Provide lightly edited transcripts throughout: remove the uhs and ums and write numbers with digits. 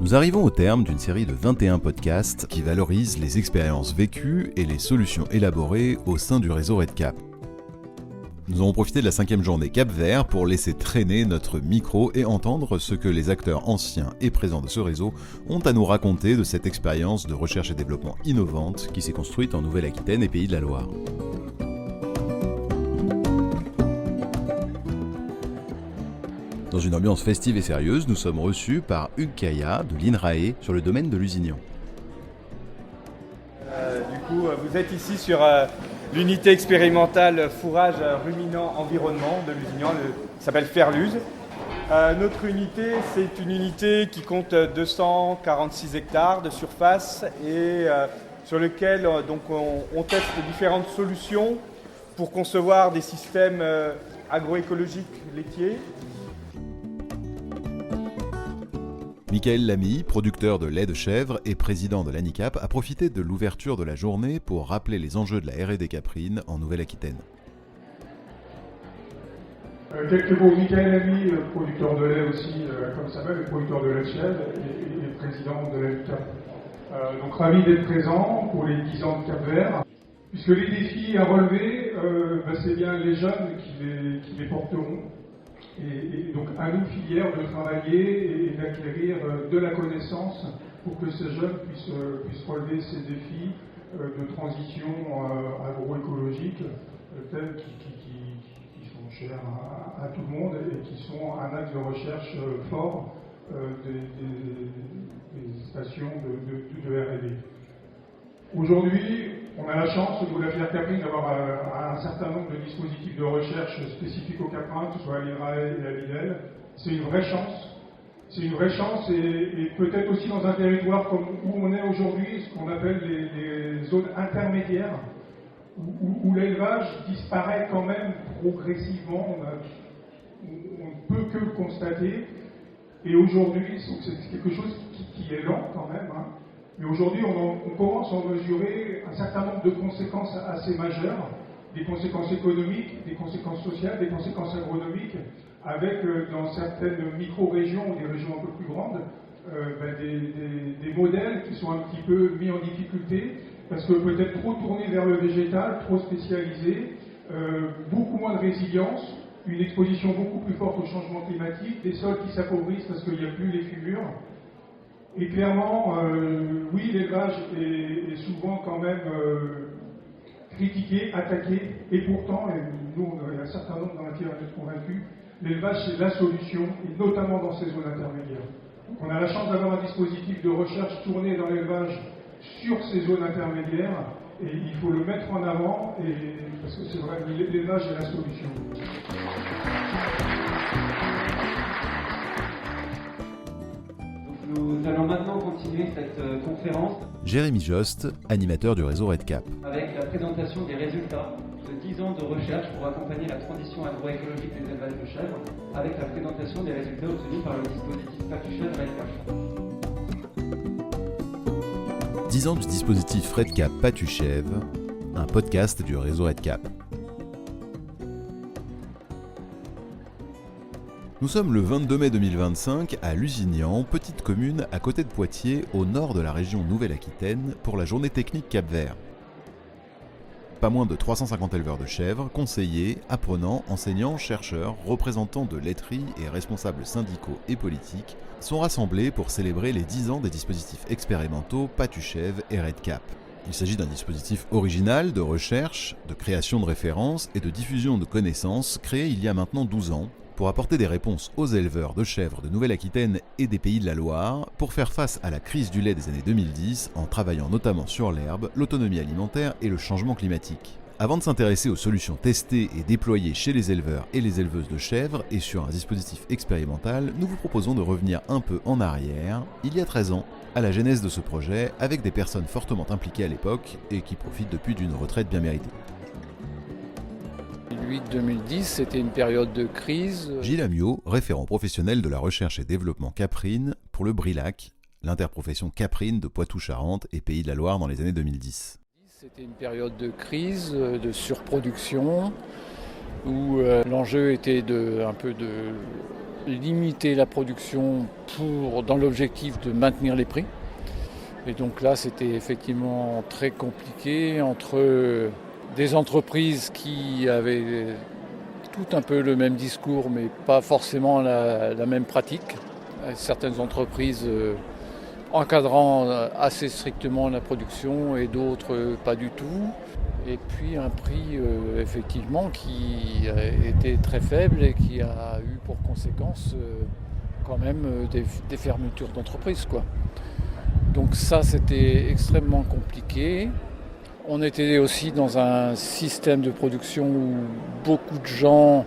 Nous arrivons au terme d'une série de 21 podcasts qui valorisent les expériences vécues et les solutions élaborées au sein du réseau RedCap. Nous avons profité de la 5e journée Cap-Vert pour laisser traîner notre micro et entendre ce que les acteurs anciens et présents de ce réseau ont à nous raconter de cette expérience de recherche et développement innovante qui s'est construite en Nouvelle-Aquitaine et Pays de la Loire. Dans une ambiance festive et sérieuse, nous sommes reçus par Hugues Caillat de l'INRAE sur le domaine de Lusignan. Vous êtes ici sur l'unité expérimentale fourrage ruminant environnement de Lusignan, qui s'appelle Ferluse. Notre unité, c'est une unité qui compte 246 hectares de surface et sur lequel on teste différentes solutions pour concevoir des systèmes agroécologiques laitiers. Michael Lamy, producteur de lait de chèvre et président de l'ANICAP, a profité de l'ouverture de la journée pour rappeler les enjeux de la R&D caprine en Nouvelle-Aquitaine. Quelques mots, Michael Lamy, producteur de lait aussi, comme ça va, producteur de lait de chèvre et président de l'ANICAP. Donc ravi d'être présent pour les 10 ans de Cap-Vert, puisque les défis à relever, c'est bien les jeunes qui les porteront. Et donc à nous, filières, de travailler et d'acquérir de la connaissance pour que ces jeunes puissent relever ces défis de transition agroécologique tels qui sont chers à tout le monde et qui sont un axe de recherche fort des stations de R&D. Aujourd'hui, on a la chance, au niveau de la filière caprine, d'avoir un certain nombre de dispositifs de recherche spécifiques au caprin, que ce soit à l'INRAE et à l'IDEL. C'est une vraie chance. C'est une vraie chance et peut-être aussi dans un territoire comme où on est aujourd'hui, ce qu'on appelle les zones intermédiaires, où l'élevage disparaît quand même progressivement. On ne peut que le constater. Et aujourd'hui, c'est quelque chose qui est lent quand même. Mais aujourd'hui, on commence à en mesurer un certain nombre de conséquences assez majeures, des conséquences économiques, des conséquences sociales, des conséquences agronomiques, avec dans certaines micro-régions ou des régions un peu plus grandes, des modèles qui sont un petit peu mis en difficulté, parce que peut-être trop tournés vers le végétal, trop spécialisés, beaucoup moins de résilience, une exposition beaucoup plus forte au changement climatique, des sols qui s'appauvrissent parce qu'il n'y a plus les fumures. Et clairement, oui, l'élevage est souvent quand même critiqué, attaqué, et pourtant, et nous, il y a un certain nombre dans lesquels on est convaincus, l'élevage c'est la solution, et notamment dans ces zones intermédiaires. Donc on a la chance d'avoir un dispositif de recherche tourné dans l'élevage sur ces zones intermédiaires, et il faut le mettre en avant, parce que c'est vrai, l'élevage est la solution. Nous allons maintenant continuer cette conférence. Jérémy Jost, animateur du réseau RedCap. Avec la présentation des résultats de 10 ans de recherche pour accompagner la transition agroécologique des élevages de chèvres, avec la présentation des résultats obtenus par le dispositif Patu-Chèvre RedCap. 10 ans du dispositif RedCap Patu-Chèvre, un podcast du réseau RedCap. Nous sommes le 22 mai 2025 à Lusignan, petite commune à côté de Poitiers, au nord de la région Nouvelle-Aquitaine, pour la journée technique Cap-Vert. Pas moins de 350 éleveurs de chèvres, conseillers, apprenants, enseignants, chercheurs, représentants de laiteries et responsables syndicaux et politiques sont rassemblés pour célébrer les 10 ans des dispositifs expérimentaux Patu-Chèvre et RedCap. Il s'agit d'un dispositif original de recherche, de création de références et de diffusion de connaissances créé il y a maintenant 12 ans, pour apporter des réponses aux éleveurs de chèvres de Nouvelle-Aquitaine et des Pays de la Loire, pour faire face à la crise du lait des années 2010 en travaillant notamment sur l'herbe, l'autonomie alimentaire et le changement climatique. Avant de s'intéresser aux solutions testées et déployées chez les éleveurs et les éleveuses de chèvres et sur un dispositif expérimental, nous vous proposons de revenir un peu en arrière, il y a 13 ans, à la genèse de ce projet, avec des personnes fortement impliquées à l'époque et qui profitent depuis d'une retraite bien méritée. 2008-2010, c'était une période de crise. Gilles Amiot, référent professionnel de la recherche et développement caprine pour le BRILAC, l'interprofession caprine de Poitou-Charentes et Pays de la Loire dans les années 2010. C'était une période de crise, de surproduction, où l'enjeu était un peu de limiter la production dans l'objectif de maintenir les prix. Et donc là, c'était effectivement très compliqué entre des entreprises qui avaient tout un peu le même discours, mais pas forcément la même pratique. Certaines entreprises encadrant assez strictement la production et d'autres pas du tout. Et puis un prix effectivement qui était très faible et qui a eu pour conséquence quand même des fermetures d'entreprises, quoi. Donc ça, c'était extrêmement compliqué. On était aussi dans un système de production où beaucoup de gens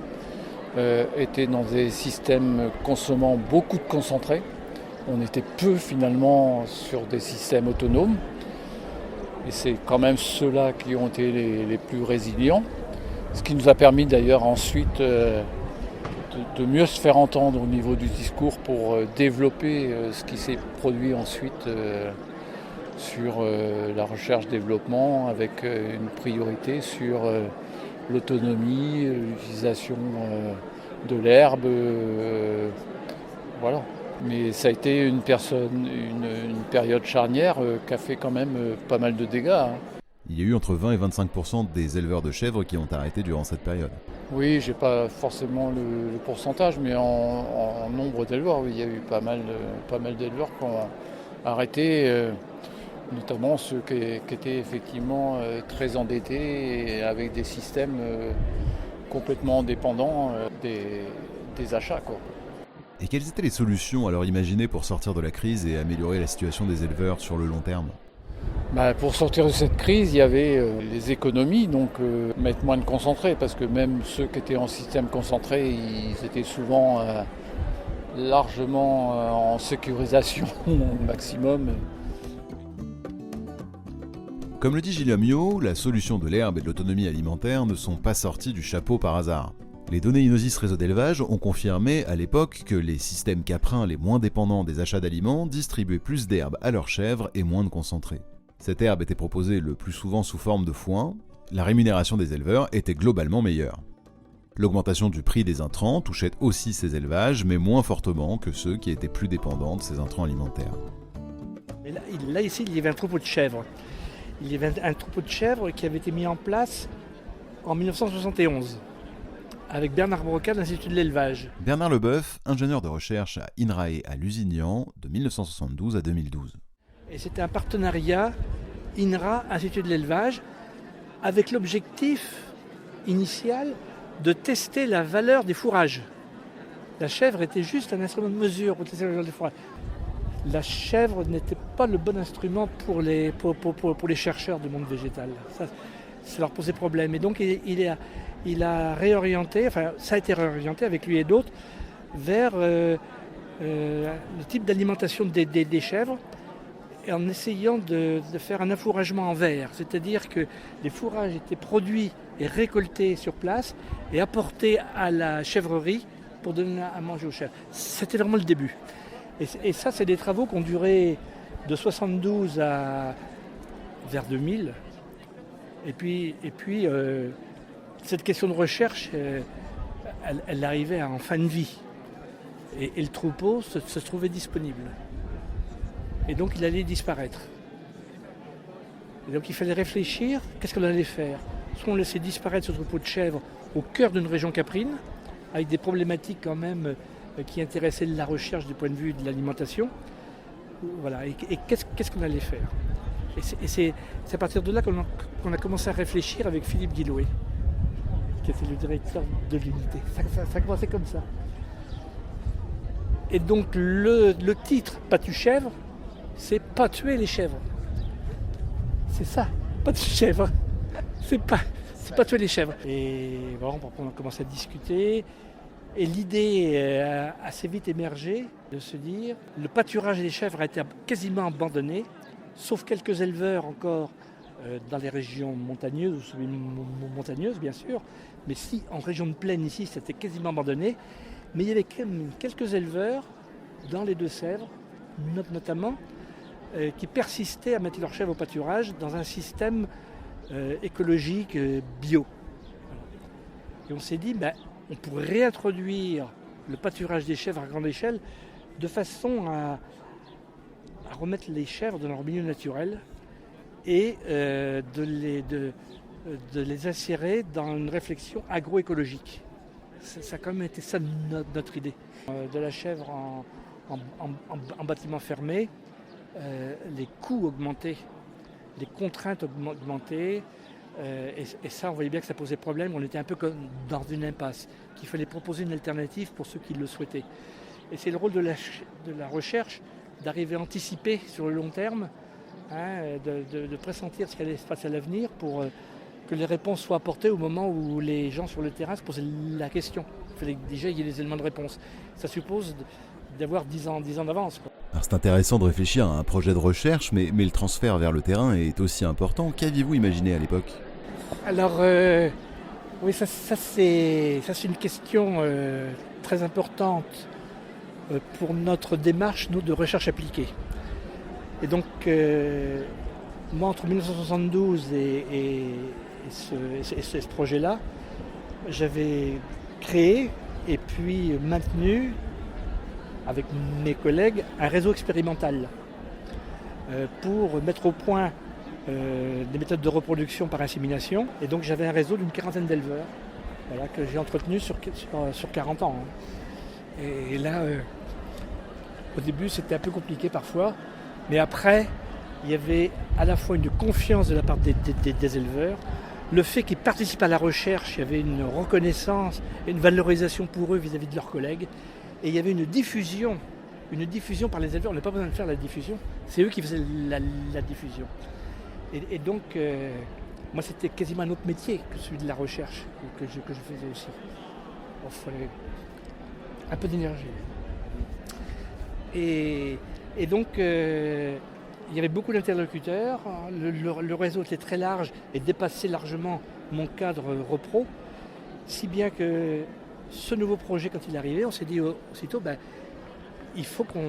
étaient dans des systèmes consommant beaucoup de concentrés. On était peu finalement sur des systèmes autonomes. Et c'est quand même ceux-là qui ont été les plus résilients. Ce qui nous a permis d'ailleurs ensuite de mieux se faire entendre au niveau du discours pour développer ce qui s'est produit ensuite sur la recherche-développement avec une priorité sur l'autonomie, l'utilisation de l'herbe. Voilà. Mais ça a été une période charnière qui a fait quand même pas mal de dégâts. Hein. Il y a eu entre 20 et 25% des éleveurs de chèvres qui ont arrêté durant cette période. Oui, j'ai pas forcément le pourcentage, mais en nombre d'éleveurs, oui, il y a eu pas mal d'éleveurs qui ont arrêté, notamment ceux qui étaient effectivement très endettés et avec des systèmes complètement dépendants des achats, quoi. Et quelles étaient les solutions alors imaginées pour sortir de la crise et améliorer la situation des éleveurs sur le long terme ? Pour sortir de cette crise, il y avait les économies, donc mettre moins de concentrés, parce que même ceux qui étaient en système concentré, ils étaient souvent largement en sécurisation au maximum. Comme le dit Gilles Amiot, la solution de l'herbe et de l'autonomie alimentaire ne sont pas sorties du chapeau par hasard. Les données Inosis Réseau d'élevage ont confirmé à l'époque que les systèmes caprins les moins dépendants des achats d'aliments distribuaient plus d'herbe à leurs chèvres et moins de concentré. Cette herbe était proposée le plus souvent sous forme de foin, la rémunération des éleveurs était globalement meilleure. L'augmentation du prix des intrants touchait aussi ces élevages, mais moins fortement que ceux qui étaient plus dépendants de ces intrants alimentaires. Et là, ici, il y avait un troupeau de chèvres. Il y avait un troupeau de chèvres qui avait été mis en place en 1971. Avec Bernard Broca de l'Institut de l'élevage. Bernard Leboeuf, ingénieur de recherche à INRAE à Lusignan de 1972 à 2012. Et c'était un partenariat INRA-Institut de l'élevage avec l'objectif initial de tester la valeur des fourrages. La chèvre était juste un instrument de mesure pour tester la valeur des fourrages. La chèvre n'était pas le bon instrument pour les chercheurs du monde végétal. Ça leur posait problème. Et donc il a réorienté, enfin ça a été réorienté avec lui et d'autres, vers le type d'alimentation des chèvres, et en essayant de faire un affouragement en verre. C'est-à-dire que les fourrages étaient produits et récoltés sur place et apportés à la chèvrerie pour donner à manger aux chèvres. C'était vraiment le début. Et ça, c'est des travaux qui ont duré de 72 vers 2000. Et puis cette question de recherche, elle arrivait en fin de vie. Et le troupeau se trouvait disponible. Et donc il allait disparaître. Et donc il fallait réfléchir, qu'est-ce qu'on allait faire ? Soit on laissait disparaître ce troupeau de chèvres au cœur d'une région caprine, avec des problématiques quand même qui intéressaient la recherche du point de vue de l'alimentation. Voilà. Et qu'est-ce qu'on allait faire ? Et c'est à partir de là qu'on a commencé à réfléchir avec Philippe Guillouet, qui était le directeur de l'unité. Ça a commencé comme ça. Et donc le titre « Pas tu chèvre », c'est pas tuer les chèvres. C'est ça, pas tuer les chèvres. C'est pas tuer les chèvres. Et bon, on a commencé à discuter. Et l'idée a assez vite émergé de se dire le pâturage des chèvres a été quasiment abandonné, sauf quelques éleveurs encore dans les régions montagneuses ou semi-montagneuses bien sûr. Mais si en région de plaine ici, c'était quasiment abandonné. Mais il y avait quand même quelques éleveurs dans les Deux-Sèvres, notamment, qui persistaient à mettre leurs chèvres au pâturage dans un système écologique bio. Et on s'est dit, on pourrait réintroduire le pâturage des chèvres à grande échelle, de façon à remettre les chèvres dans leur milieu naturel et de les insérer dans une réflexion agroécologique. Ça a quand même été ça notre idée. De la chèvre en bâtiment fermé, les coûts augmentaient, les contraintes augmentaient, et ça on voyait bien que ça posait problème. On était un peu comme dans une impasse, qu'il fallait proposer une alternative pour ceux qui le souhaitaient. Et c'est le rôle de la recherche d'arriver à anticiper sur le long terme, de pressentir ce qui allait se passer à l'avenir pour que les réponses soient apportées au moment où les gens sur le terrain se posaient la question. Il fallait que déjà il y ait des éléments de réponse. Ça suppose d'avoir 10 ans d'avance, quoi. Alors c'est intéressant de réfléchir à un projet de recherche, mais le transfert vers le terrain est aussi important. Qu'aviez-vous imaginé à l'époque ? Alors, oui, ça c'est une question très importante pour notre démarche, nous, de recherche appliquée. Et donc, moi, entre 1972 et ce projet-là, j'avais créé et puis maintenu, avec mes collègues, un réseau expérimental pour mettre au point des méthodes de reproduction par insémination. Et donc, j'avais un réseau d'une 40aine d'éleveurs, voilà, que j'ai entretenu sur 40 ans. Et là, au début, c'était un peu compliqué parfois, mais après, il y avait à la fois une confiance de la part des éleveurs, le fait qu'ils participent à la recherche, il y avait une reconnaissance, une valorisation pour eux vis-à-vis de leurs collègues, et il y avait une diffusion par les éleveurs. On n'a pas besoin de faire la diffusion, c'est eux qui faisaient la diffusion. Et donc, moi, c'était quasiment un autre métier que celui de la recherche que je faisais aussi. Il fallait un peu d'énergie. Et donc, il y avait beaucoup d'interlocuteurs. Le réseau était très large et dépassait largement mon cadre repro. Si bien que ce nouveau projet, quand il est arrivé, on s'est dit aussitôt, il faut que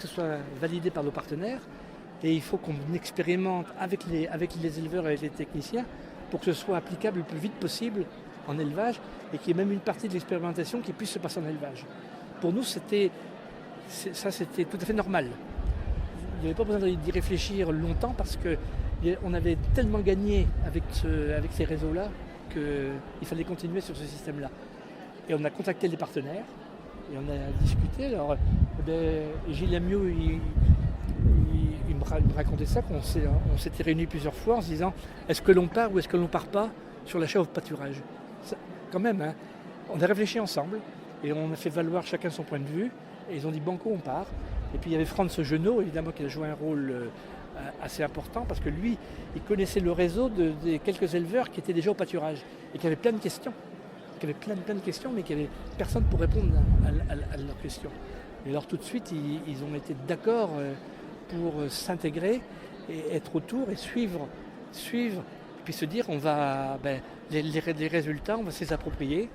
ce soit validé par nos partenaires et il faut qu'on expérimente avec les éleveurs et avec les techniciens pour que ce soit applicable le plus vite possible en élevage et qu'il y ait même une partie de l'expérimentation qui puisse se passer en élevage. Pour nous, c'était tout à fait normal. Il n'y avait pas besoin d'y réfléchir longtemps parce qu'on avait tellement gagné avec ces réseaux-là qu'il fallait continuer sur ce système-là. Et on a contacté les partenaires et on a discuté. Alors, Gilles Lamieux, il me racontait ça, qu'on s'était réunis plusieurs fois en se disant est-ce que l'on part ou est-ce que l'on ne part pas sur la chèvre de pâturage. Ça, quand même, hein, on a réfléchi ensemble et on a fait valoir chacun son point de vue. Et ils ont dit banco, on part. Et puis il y avait Franz Genot, évidemment, qui a joué un rôle assez important parce que lui, il connaissait le réseau des quelques éleveurs qui étaient déjà au pâturage et qui avaient plein de questions. Plein de questions, mais qu'il n'y avait personne pour répondre à leurs questions. Et alors tout de suite, ils ont été d'accord pour s'intégrer et être autour et suivre, et puis se dire les résultats, on va se les approprier,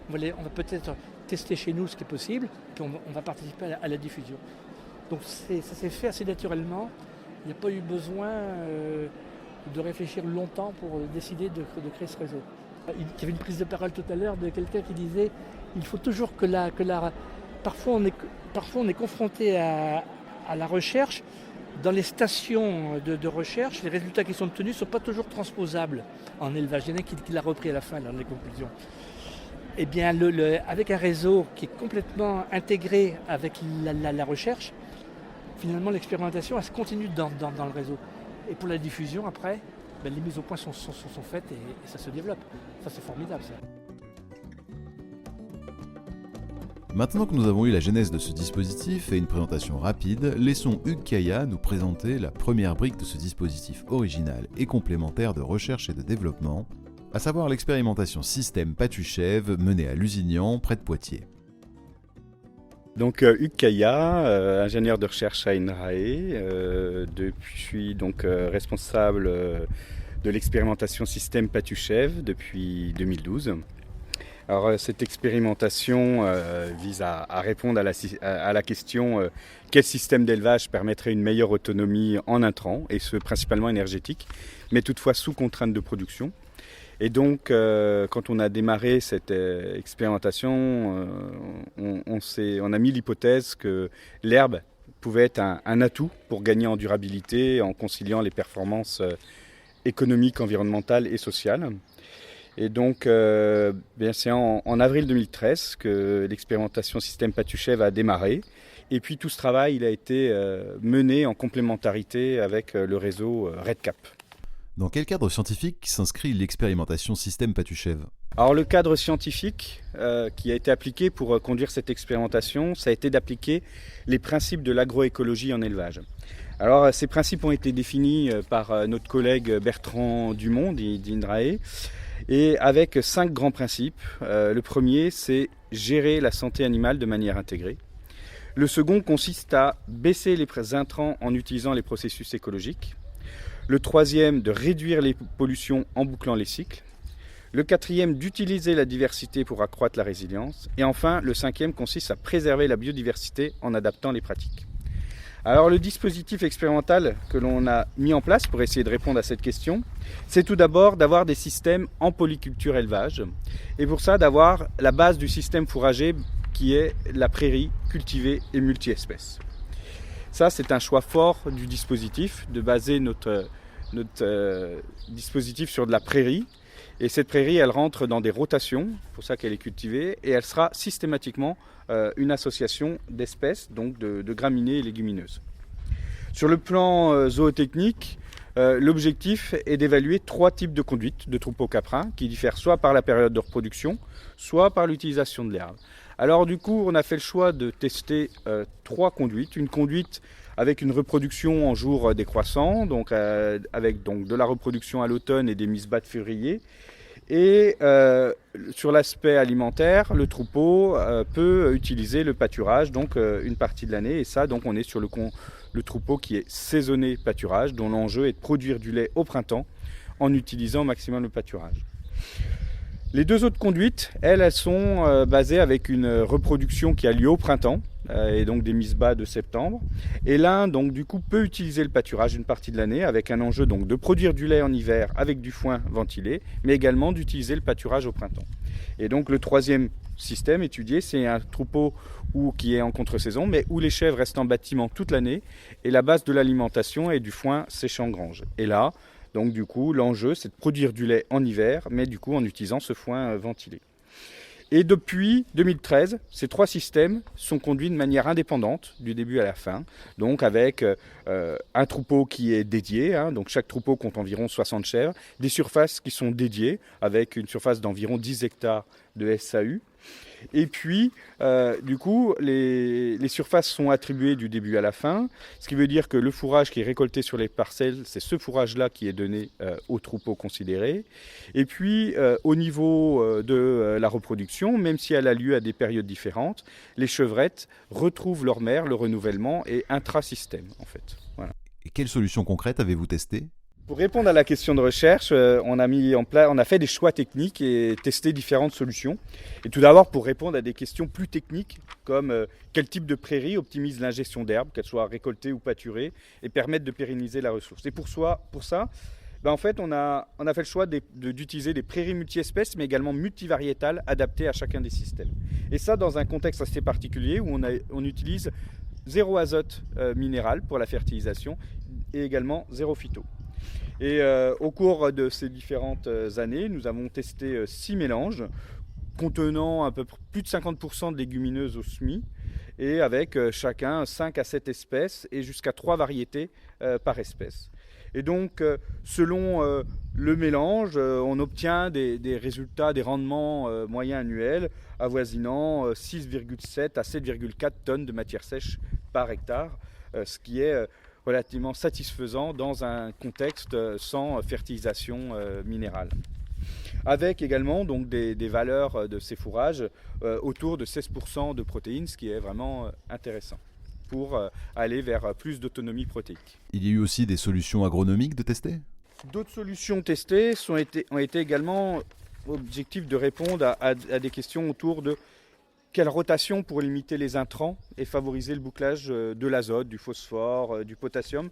on va peut-être tester chez nous ce qui est possible, puis on va participer à la diffusion. Donc ça s'est fait assez naturellement. Il n'y a pas eu besoin de réfléchir longtemps pour décider de créer ce réseau. Il y avait une prise de parole tout à l'heure de quelqu'un qui disait il faut toujours parfois on est confronté à la recherche. Dans les stations de recherche, les résultats qui sont obtenus ne sont pas toujours transposables en élevage. Il y en a qui l'a repris à la fin dans les conclusions. Eh bien, avec un réseau qui est complètement intégré avec la recherche, finalement l'expérimentation elle se continue dans le réseau. Et pour la diffusion, après, les mises au point sont faites et ça se développe. Ça, c'est formidable, ça. Maintenant que nous avons eu la genèse de ce dispositif et une présentation rapide, laissons Hugues Caillat nous présenter la première brique de ce dispositif original et complémentaire de recherche et de développement, à savoir l'expérimentation système Patu-Chèvre menée à Lusignan, près de Poitiers. Donc Hugues Caillat, ingénieur de recherche à INRAE, je suis donc responsable de l'expérimentation système Patu-Chèvre depuis 2012. Alors cette expérimentation vise à répondre à la question quel système d'élevage permettrait une meilleure autonomie en intrants, et ce principalement énergétique, mais toutefois sous contrainte de production. Et donc, quand on a démarré cette expérimentation, on a mis l'hypothèse que l'herbe pouvait être un atout pour gagner en durabilité en conciliant les performances économiques, environnementales et sociales. Et donc, c'est en avril 2013 que l'expérimentation système Patuchev a démarré. Et puis tout ce travail il a été mené en complémentarité avec le réseau REDCap. Dans quel cadre scientifique s'inscrit l'expérimentation système Patuchev ? Alors le cadre scientifique qui a été appliqué pour conduire cette expérimentation, ça a été d'appliquer les principes de l'agroécologie en élevage. Alors ces principes ont été définis par notre collègue Bertrand Dumont d'INRAE et avec 5 grands principes. Le premier, c'est gérer la santé animale de manière intégrée. Le second consiste à baisser les intrants en utilisant les processus écologiques. Le troisième, de réduire les pollutions en bouclant les cycles. Le quatrième, d'utiliser la diversité pour accroître la résilience. Et enfin, le cinquième consiste à préserver la biodiversité en adaptant les pratiques. Alors le dispositif expérimental que l'on a mis en place pour essayer de répondre à cette question, c'est tout d'abord d'avoir des systèmes en polyculture élevage. Et pour ça, d'avoir la base du système fourrager qui est la prairie cultivée et multi-espèces. Ça, c'est un choix fort du dispositif, de baser notre dispositif sur de la prairie. Et cette prairie, elle rentre dans des rotations, c'est pour ça qu'elle est cultivée, et elle sera systématiquement une association d'espèces, donc de graminées et légumineuses. Sur le plan zootechnique, l'objectif est d'évaluer 3 types de conduites de troupeaux caprins qui diffèrent soit par la période de reproduction, soit par l'utilisation de l'herbe. Alors du coup, on a fait le choix de tester 3 conduites. Une conduite avec une reproduction en jours décroissants, donc avec de la reproduction à l'automne et des mises bas de février. Et sur l'aspect alimentaire, le troupeau peut utiliser le pâturage, donc une partie de l'année. Et ça, donc on est sur le troupeau qui est saisonné pâturage, dont l'enjeu est de produire du lait au printemps en utilisant au maximum le pâturage. Les 2 autres conduites, elles sont basées avec une reproduction qui a lieu au printemps, et donc des mises bas de septembre. Et l'un, donc du coup, peut utiliser le pâturage une partie de l'année avec un enjeu donc de produire du lait en hiver avec du foin ventilé, mais également d'utiliser le pâturage au printemps. Et donc le 3e système étudié, c'est un troupeau qui est en contre-saison, mais où les chèvres restent en bâtiment toute l'année, et la base de l'alimentation est du foin séché en grange. Et là, donc du coup, l'enjeu, c'est de produire du lait en hiver, mais du coup en utilisant ce foin ventilé. Et depuis 2013, ces 3 systèmes sont conduits de manière indépendante du début à la fin, donc avec un troupeau qui est dédié, donc chaque troupeau compte environ 60 chèvres, des surfaces qui sont dédiées avec une surface d'environ 10 hectares de SAU. Et puis, du coup, les surfaces sont attribuées du début à la fin, ce qui veut dire que le fourrage qui est récolté sur les parcelles, c'est ce fourrage-là qui est donné au troupeau considéré. Et puis, au niveau de la reproduction, même si elle a lieu à des périodes différentes, les chevrettes retrouvent leur mère, le renouvellement est intrasystème, en fait. Voilà. Et quelles solutions concrètes avez-vous testées ? Pour répondre à la question de recherche, on a fait des choix techniques et testé différentes solutions. Et tout d'abord, pour répondre à des questions plus techniques, comme quel type de prairie optimise l'ingestion d'herbe, qu'elle soit récoltée ou pâturée, et permettre de pérenniser la ressource. Et pour ça, en fait, on a fait le choix d'utiliser des prairies multi-espèces, mais également multivariétales, adaptées à chacun des systèmes. Et ça, dans un contexte assez particulier, où on utilise 0 azote minéral pour la fertilisation, et également 0 phyto. Et au cours de ces différentes années, nous avons testé 6 mélanges contenant un peu plus de 50% de légumineuses au semis et avec chacun 5 à 7 espèces et jusqu'à 3 variétés par espèce. Et donc, selon le mélange, on obtient des résultats, des rendements moyens annuels avoisinant 6,7 à 7,4 tonnes de matière sèche par hectare, ce qui est relativement satisfaisant dans un contexte sans fertilisation minérale. Avec également donc, des valeurs de ces fourrages autour de 16% de protéines, ce qui est vraiment intéressant pour aller vers plus d'autonomie protéique. Il y a eu aussi des solutions agronomiques de tester ? D'autres solutions testées ont été également objectifs de répondre à des questions autour de quelle rotation pour limiter les intrants et favoriser le bouclage de l'azote, du phosphore, du potassium.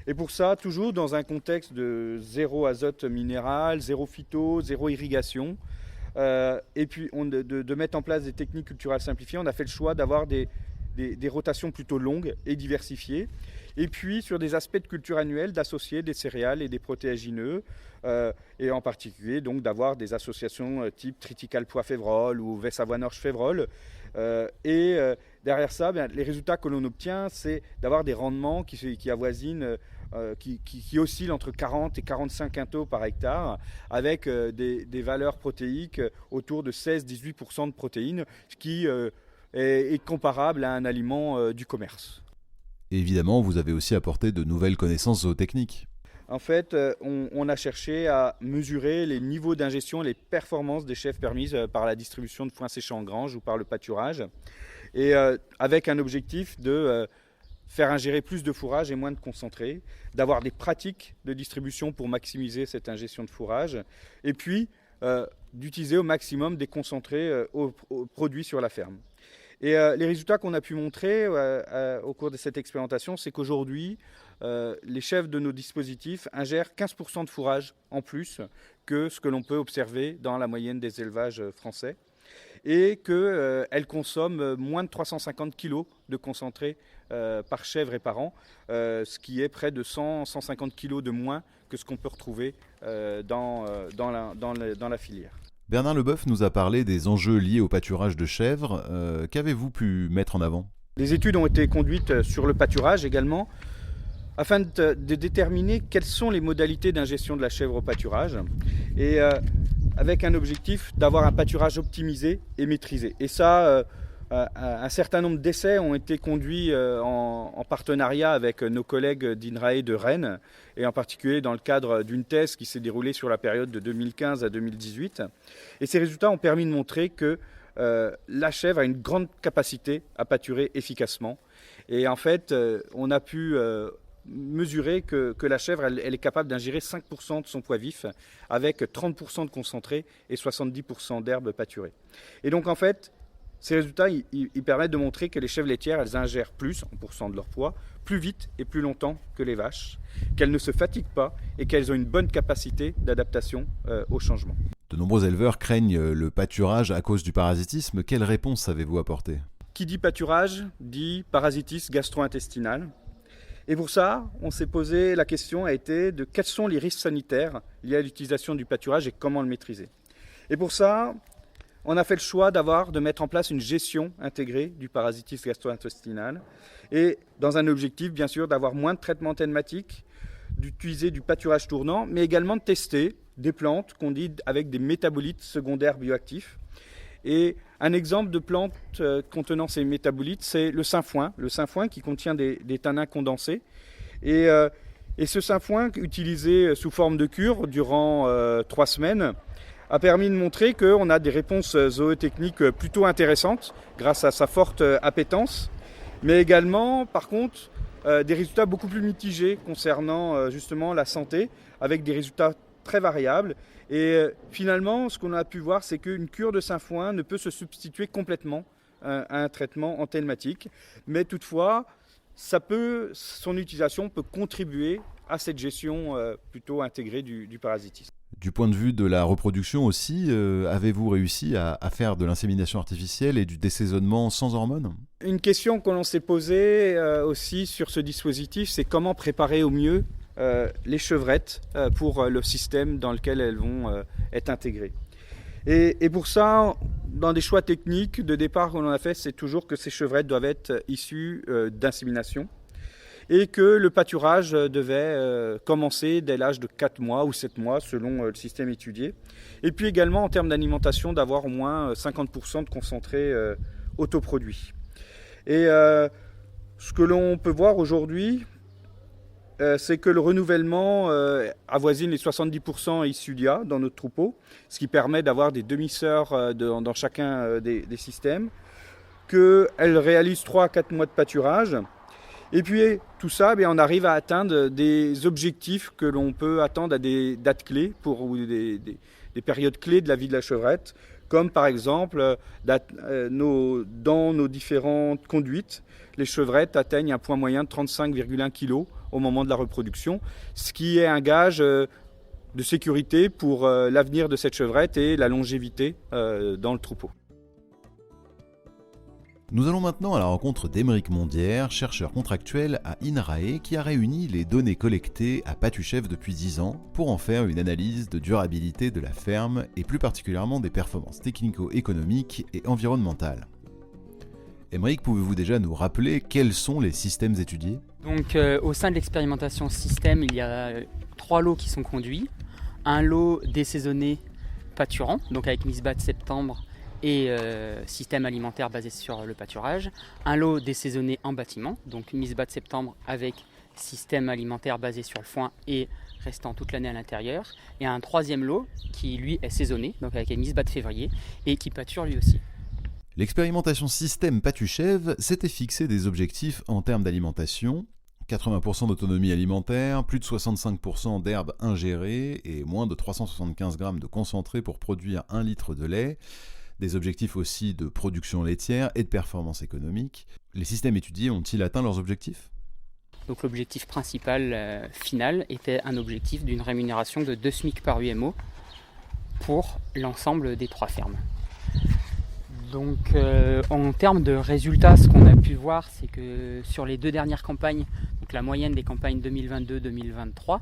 Et pour ça, toujours dans un contexte de zéro azote minéral, zéro phyto, zéro irrigation, et puis de mettre en place des techniques culturales simplifiées, on a fait le choix d'avoir des rotations plutôt longues et diversifiées. Et puis sur des aspects de culture annuelle, d'associer des céréales et des protéagineux, et en particulier donc d'avoir des associations type triticale pois févrole ou vesse avoine orge févrole. Derrière ça, les résultats que l'on obtient, c'est d'avoir des rendements qui avoisinent, qui oscillent entre 40 et 45 quintaux par hectare, avec des valeurs protéiques autour de 16-18% de protéines, ce qui est comparable à un aliment du commerce. Et évidemment, vous avez aussi apporté de nouvelles connaissances zootechniques. En fait, on a cherché à mesurer les niveaux d'ingestion, les performances des chèvres permises par la distribution de foin séchant en grange ou par le pâturage, et avec un objectif de faire ingérer plus de fourrage et moins de concentré, d'avoir des pratiques de distribution pour maximiser cette ingestion de fourrage, et puis d'utiliser au maximum des concentrés produits sur la ferme. Et les résultats qu'on a pu montrer au cours de cette expérimentation, c'est qu'aujourd'hui, les chèvres de nos dispositifs ingèrent 15% de fourrage en plus que ce que l'on peut observer dans la moyenne des élevages français, et qu'elles consomment moins de 350 kg de concentré par chèvre et par an, ce qui est près de 100-150 kg de moins que ce qu'on peut retrouver dans la filière. Bernard Leboeuf nous a parlé des enjeux liés au pâturage de chèvres. Qu'avez-vous pu mettre en avant ? Les études ont été conduites sur le pâturage également, afin de déterminer quelles sont les modalités d'ingestion de la chèvre au pâturage, et avec un objectif d'avoir un pâturage optimisé et maîtrisé. Et ça, un certain nombre d'essais ont été conduits en partenariat avec nos collègues d'INRAE de Rennes, et en particulier dans le cadre d'une thèse qui s'est déroulée sur la période de 2015 à 2018. Et ces résultats ont permis de montrer que la chèvre a une grande capacité à pâturer efficacement. Et en fait, on a pu mesurer que la chèvre, elle est capable d'ingérer 5% de son poids vif, avec 30% de concentré et 70% d'herbes pâturées. Et donc en fait, ces résultats, ils permettent de montrer que les chèvres laitières, elles ingèrent plus, en pourcent de leur poids, plus vite et plus longtemps que les vaches, qu'elles ne se fatiguent pas et qu'elles ont une bonne capacité d'adaptation au changement. De nombreux éleveurs craignent le pâturage à cause du parasitisme. Quelle réponse avez-vous apporté ? Qui dit pâturage dit parasitisme gastro-intestinal. Et pour ça, on s'est posé la question, a été de quels sont les risques sanitaires liés à l'utilisation du pâturage et comment le maîtriser. Et pour ça, on a fait le choix de mettre en place une gestion intégrée du parasitisme gastro-intestinal, et dans un objectif, bien sûr, d'avoir moins de traitements thématiques, d'utiliser du pâturage tournant, mais également de tester des plantes qu'on dit avec des métabolites secondaires bioactifs. Et un exemple de plante contenant ces métabolites, c'est le sainfoin qui contient des tanins condensés. Et ce sainfoin, utilisé sous forme de cure durant 3 semaines, a permis de montrer qu'on a des réponses zootechniques plutôt intéressantes grâce à sa forte appétence, mais également, par contre, des résultats beaucoup plus mitigés concernant justement la santé, avec des résultats très variables. Et finalement, ce qu'on a pu voir, c'est qu'une cure de sainfoin ne peut se substituer complètement à un traitement anthelmatique, mais toutefois, son utilisation peut contribuer à cette gestion plutôt intégrée du parasitisme. Du point de vue de la reproduction aussi, avez-vous réussi à faire de l'insémination artificielle et du désaisonnement sans hormones ? Une question que l'on s'est posée aussi sur ce dispositif, c'est comment préparer au mieux les chevrettes pour le système dans lequel elles vont être intégrées. Et pour ça, dans des choix techniques de départ qu'on a fait, c'est toujours que ces chevrettes doivent être issues d'insémination, et que le pâturage devait commencer dès l'âge de 4 mois ou 7 mois selon le système étudié. Et puis également en termes d'alimentation, d'avoir au moins 50% de concentré autoproduit. Et ce que l'on peut voir aujourd'hui, c'est que le renouvellement avoisine les 70% issus d'IA dans notre troupeau, ce qui permet d'avoir des demi-sœurs dans chacun des systèmes, qu'elles réalisent 3 à 4 mois de pâturage. Et puis tout ça, on arrive à atteindre des objectifs que l'on peut attendre à des dates clés ou des périodes clés de la vie de la chevrette, comme par exemple dans nos différentes conduites, les chevrettes atteignent un poids moyen de 35,1 kg au moment de la reproduction, ce qui est un gage de sécurité pour l'avenir de cette chevrette et la longévité dans le troupeau. Nous allons maintenant à la rencontre d'Aymeric Mondière, chercheur contractuel à INRAE, qui a réuni les données collectées à Patuchèvre depuis 10 ans pour en faire une analyse de durabilité de la ferme et plus particulièrement des performances technico-économiques et environnementales. Aymeric, pouvez-vous déjà nous rappeler quels sont les systèmes étudiés ? Donc au sein de l'expérimentation système, il y a 3 lots qui sont conduits. Un lot désaisonné pâturant, donc avec Misbat septembre et système alimentaire basé sur le pâturage. Un lot désaisonné en bâtiment, donc Misbat septembre avec système alimentaire basé sur le foin et restant toute l'année à l'intérieur. Et un 3e lot qui lui est saisonné, donc avec Misbat février et qui pâture lui aussi. L'expérimentation système Patuchèvre s'était fixé des objectifs en termes d'alimentation, 80% d'autonomie alimentaire, plus de 65% d'herbes ingérées et moins de 375 grammes de concentré pour produire 1 litre de lait, des objectifs aussi de production laitière et de performance économique. Les systèmes étudiés ont-ils atteint leurs objectifs ? Donc l'objectif principal final était un objectif d'une rémunération de 2 SMIC par UMO pour l'ensemble des 3 fermes. Donc en termes de résultats, ce qu'on a pu voir, c'est que sur les 2 dernières campagnes, donc la moyenne des campagnes 2022-2023,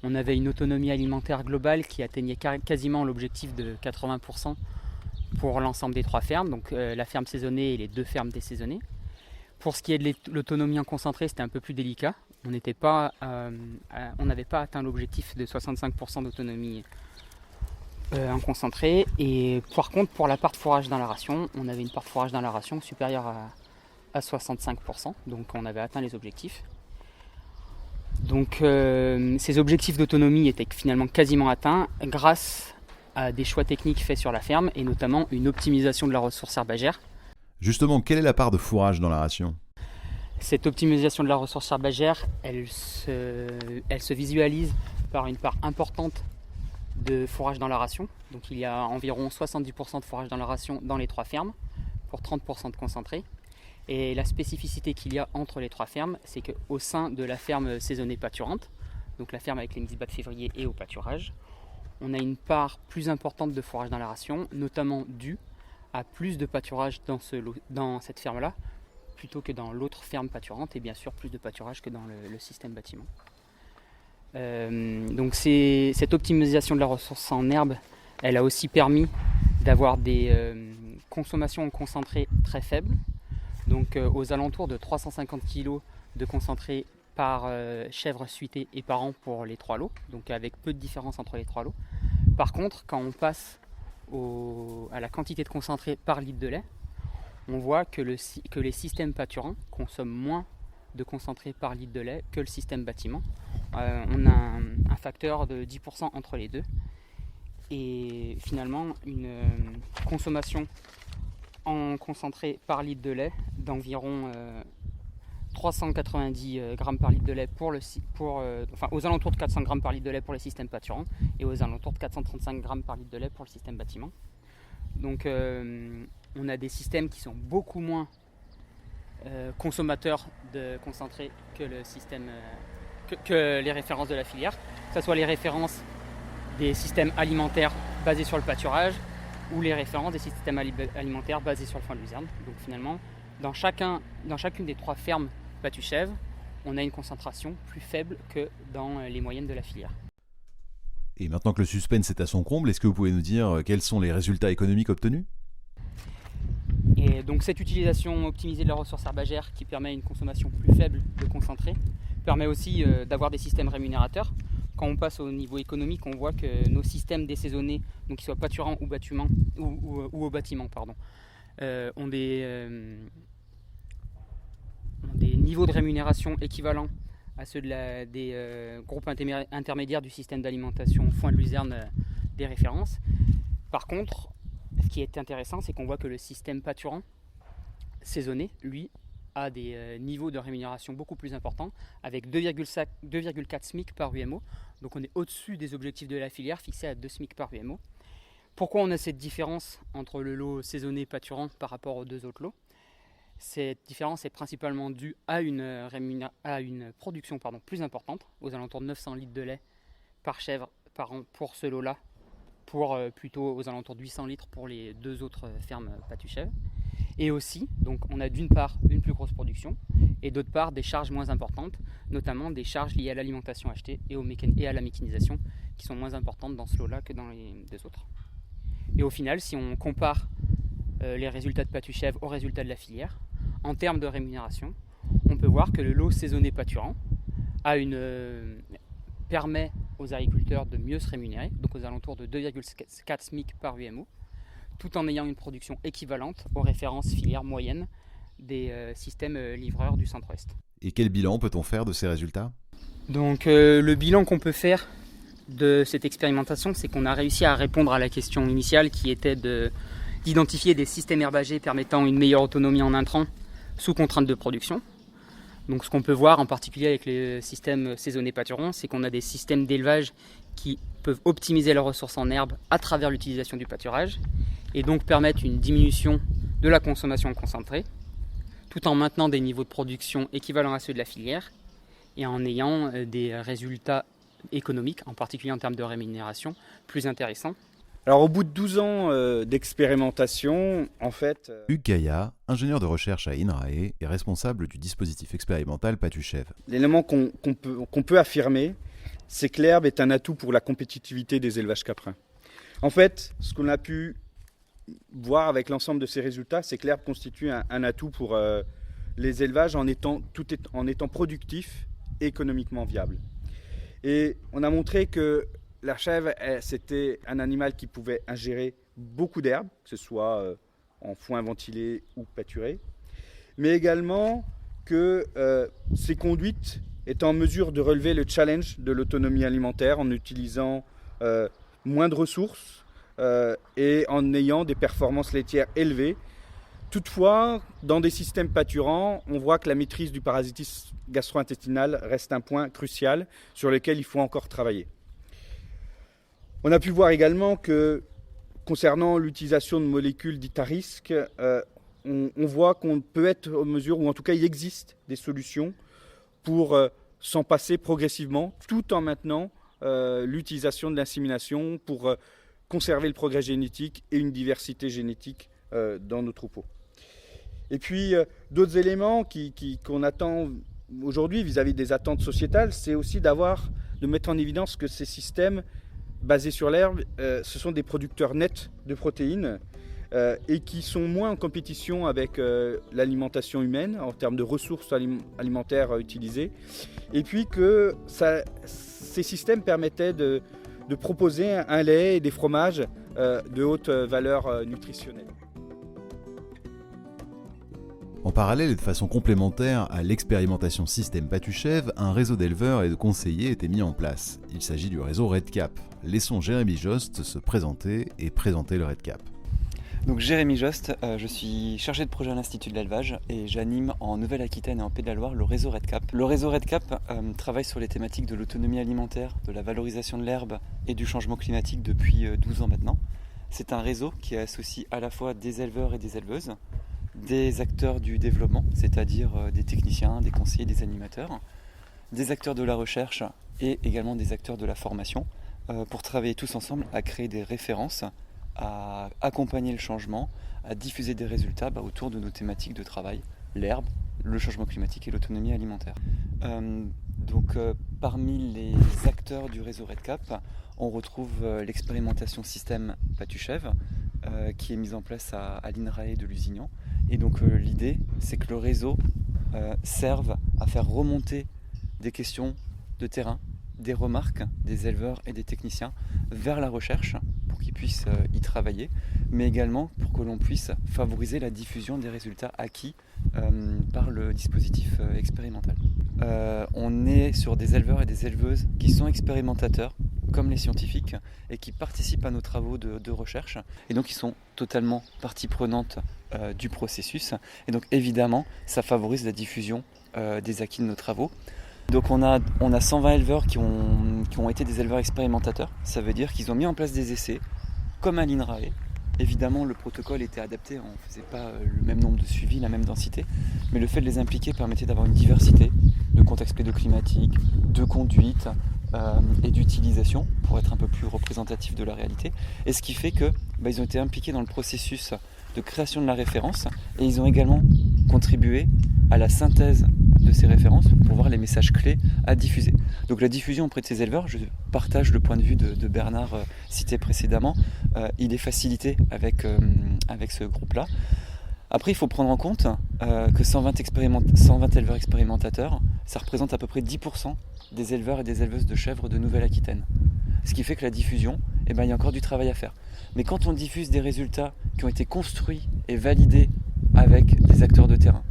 on avait une autonomie alimentaire globale qui atteignait quasiment l'objectif de 80% pour l'ensemble des 3 fermes, donc la ferme saisonnée et les 2 fermes désaisonnées. Pour ce qui est de l'autonomie en concentré, c'était un peu plus délicat. On n'avait pas atteint l'objectif de 65% d'autonomie en concentré. Et par contre, pour la part de fourrage dans la ration, on avait une part de fourrage dans la ration supérieure à 65%, donc on avait atteint les objectifs. Donc ces objectifs d'autonomie étaient finalement quasiment atteints grâce à des choix techniques faits sur la ferme et notamment une optimisation de la ressource herbagère. Justement, quelle est la part de fourrage dans la ration ? Cette optimisation de la ressource herbagère, elle se visualise par une part importante de fourrage dans la ration. Donc il y a environ 70% de fourrage dans la ration dans les 3 fermes pour 30% de concentré. Et la spécificité qu'il y a entre les 3 fermes, c'est qu'au sein de la ferme saisonnée pâturante, donc la ferme avec les Misbat de février et au pâturage, on a une part plus importante de fourrage dans la ration, notamment due à plus de pâturage dans cette ferme-là, plutôt que dans l'autre ferme pâturante, et bien sûr plus de pâturage que dans le système bâtiment. Donc cette optimisation de la ressource en herbe, elle a aussi permis d'avoir des consommations en concentré très faibles, donc aux alentours de 350 kg de concentré par chèvre suitée et par an pour les 3 lots, donc avec peu de différence entre les 3 lots. Par contre, quand on passe à la quantité de concentré par litre de lait, on voit que les systèmes pâturants consomment moins de concentré par litre de lait que le système bâtiment. On a un facteur de 10% entre les deux et finalement une consommation en concentré par litre de lait d'environ 390 grammes par litre de lait aux alentours de 400 grammes par litre de lait pour les systèmes pâturants et aux alentours de 435 grammes par litre de lait pour le système bâtiment. Donc on a des systèmes qui sont beaucoup moins consommateurs de concentré que le système que les références de la filière, que ce soit les références des systèmes alimentaires basés sur le pâturage ou les références des systèmes alimentaires basés sur le foin de luzerne. Donc finalement, dans chacune des 3 fermes Patuchèvre, on a une concentration plus faible que dans les moyennes de la filière. Et maintenant que le suspense est à son comble, est-ce que vous pouvez nous dire quels sont les résultats économiques obtenus ? Et donc cette utilisation optimisée de la ressource herbagère qui permet une consommation plus faible de concentré permet aussi d'avoir des systèmes rémunérateurs. Quand on passe au niveau économique, on voit que nos systèmes désaisonnés, donc qu'ils soient pâturants ou bâtiment ou au bâtiment, ont des niveaux de rémunération équivalents à ceux des groupes intermédiaires du système d'alimentation foin de luzerne des références. Par contre, ce qui est intéressant, c'est qu'on voit que le système pâturant saisonné, lui, a des niveaux de rémunération beaucoup plus importants, avec 2,4 SMIC par UMO. Donc on est au-dessus des objectifs de la filière fixés à 2 SMIC par UMO. Pourquoi on a cette différence entre le lot saisonné pâturant par rapport aux 2 autres lots ? Cette différence est principalement due à une production plus importante, aux alentours de 900 litres de lait par chèvre par an pour ce lot-là, pour plutôt aux alentours de 800 litres pour les 2 autres fermes pâtus-chèvres. Et aussi, donc on a d'une part une plus grosse production et d'autre part des charges moins importantes, notamment des charges liées à l'alimentation achetée et à la mécanisation qui sont moins importantes dans ce lot-là que dans les 2 autres. Et au final, si on compare les résultats de pâtus-chèvres aux résultats de la filière, en termes de rémunération, on peut voir que le lot saisonnier pâturant permet aux agriculteurs de mieux se rémunérer, donc aux alentours de 2,4 SMIC par UMO, tout en ayant une production équivalente aux références filières moyennes des systèmes livreurs du centre-ouest. Et quel bilan peut-on faire de ces résultats ? Donc le bilan qu'on peut faire de cette expérimentation, c'est qu'on a réussi à répondre à la question initiale qui était d'identifier des systèmes herbagers permettant une meilleure autonomie en intrants sous contrainte de production. Donc ce qu'on peut voir en particulier avec les systèmes saisonniers pâturons, c'est qu'on a des systèmes d'élevage qui peuvent optimiser leurs ressources en herbe à travers l'utilisation du pâturage et donc permettre une diminution de la consommation concentrée tout en maintenant des niveaux de production équivalents à ceux de la filière et en ayant des résultats économiques, en particulier en termes de rémunération, plus intéressants. Alors au bout de 12 ans d'expérimentation, en fait... Hugues Gaillat, ingénieur de recherche à INRAE et responsable du dispositif expérimental pâtus-chèvres. L'élément qu'on peut affirmer, c'est que l'herbe est un atout pour la compétitivité des élevages caprins. En fait, ce qu'on a pu voir avec l'ensemble de ces résultats, c'est que l'herbe constitue un atout pour les élevages en étant productif et économiquement viable. Et on a montré que la chèvre, c'était un animal qui pouvait ingérer beaucoup d'herbe, que ce soit en foin ventilé ou pâturé, mais également que ces conduites étaient en mesure de relever le challenge de l'autonomie alimentaire en utilisant moins de ressources et en ayant des performances laitières élevées. Toutefois, dans des systèmes pâturants, on voit que la maîtrise du parasitisme gastro-intestinal reste un point crucial sur lequel il faut encore travailler. On a pu voir également que, concernant l'utilisation de molécules dites à risque, on voit qu'on peut être en mesure, ou en tout cas il existe des solutions pour s'en passer progressivement, tout en maintenant l'utilisation de l'insémination pour conserver le progrès génétique et une diversité génétique dans nos troupeaux. Et puis d'autres éléments qu'on attend aujourd'hui vis-à-vis des attentes sociétales, c'est aussi de mettre en évidence que ces systèmes basés sur l'herbe, ce sont des producteurs nets de protéines et qui sont moins en compétition avec l'alimentation humaine en termes de ressources alimentaires utilisées. Et puis que ces systèmes permettaient de proposer un lait et des fromages de haute valeur nutritionnelle. En parallèle et de façon complémentaire à l'expérimentation système pâtus-chèvres, un réseau d'éleveurs et de conseillers était mis en place. Il s'agit du réseau RedCap. Laissons Jérémy Jost se présenter et présenter le RedCap. Donc Jérémy Jost, je suis chargé de projet à l'Institut de l'élevage et j'anime en Nouvelle-Aquitaine et en Pays de la Loire le réseau RedCap. Le réseau RedCap travaille sur les thématiques de l'autonomie alimentaire, de la valorisation de l'herbe et du changement climatique depuis 12 ans maintenant. C'est un réseau qui associe à la fois des éleveurs et des éleveuses, des acteurs du développement, c'est-à-dire des techniciens, des conseillers, des animateurs, des acteurs de la recherche et également des acteurs de la formation, pour travailler tous ensemble à créer des références, à accompagner le changement, à diffuser des résultats autour de nos thématiques de travail, l'herbe, le changement climatique et l'autonomie alimentaire. Parmi les acteurs du réseau RedCap, on retrouve l'expérimentation système pâtus-chèvres qui est mise en place à l'INRAE de Lusignan. Et donc l'idée, c'est que le réseau serve à faire remonter des questions de terrain, des remarques des éleveurs et des techniciens vers la recherche pour qu'ils puissent y travailler, mais également pour que l'on puisse favoriser la diffusion des résultats acquis par le dispositif expérimental. On est sur des éleveurs et des éleveuses qui sont expérimentateurs, comme les scientifiques, et qui participent à nos travaux de recherche, et donc ils sont totalement partie prenante du processus, et donc évidemment ça favorise la diffusion des acquis de nos travaux. Donc on a 120 éleveurs qui ont été des éleveurs expérimentateurs, ça veut dire qu'ils ont mis en place des essais, comme à l'INRAE, Évidemment, le protocole était adapté, on ne faisait pas le même nombre de suivis, la même densité, mais le fait de les impliquer permettait d'avoir une diversité de contextes pédoclimatiques, de conduite et d'utilisation pour être un peu plus représentatif de la réalité. Et ce qui fait que ils ont été impliqués dans le processus de création de la référence et ils ont également contribué à la synthèse de ces références pour voir les messages clés à diffuser. Donc la diffusion auprès de ces éleveurs, je partage le point de vue de Bernard cité précédemment, il est facilité avec ce groupe-là. Après, il faut prendre en compte que 120 éleveurs expérimentateurs, ça représente à peu près 10% des éleveurs et des éleveuses de chèvres de Nouvelle-Aquitaine. Ce qui fait que la diffusion, il y a encore du travail à faire. Mais quand on diffuse des résultats qui ont été construits et validés avec des acteurs de terrain,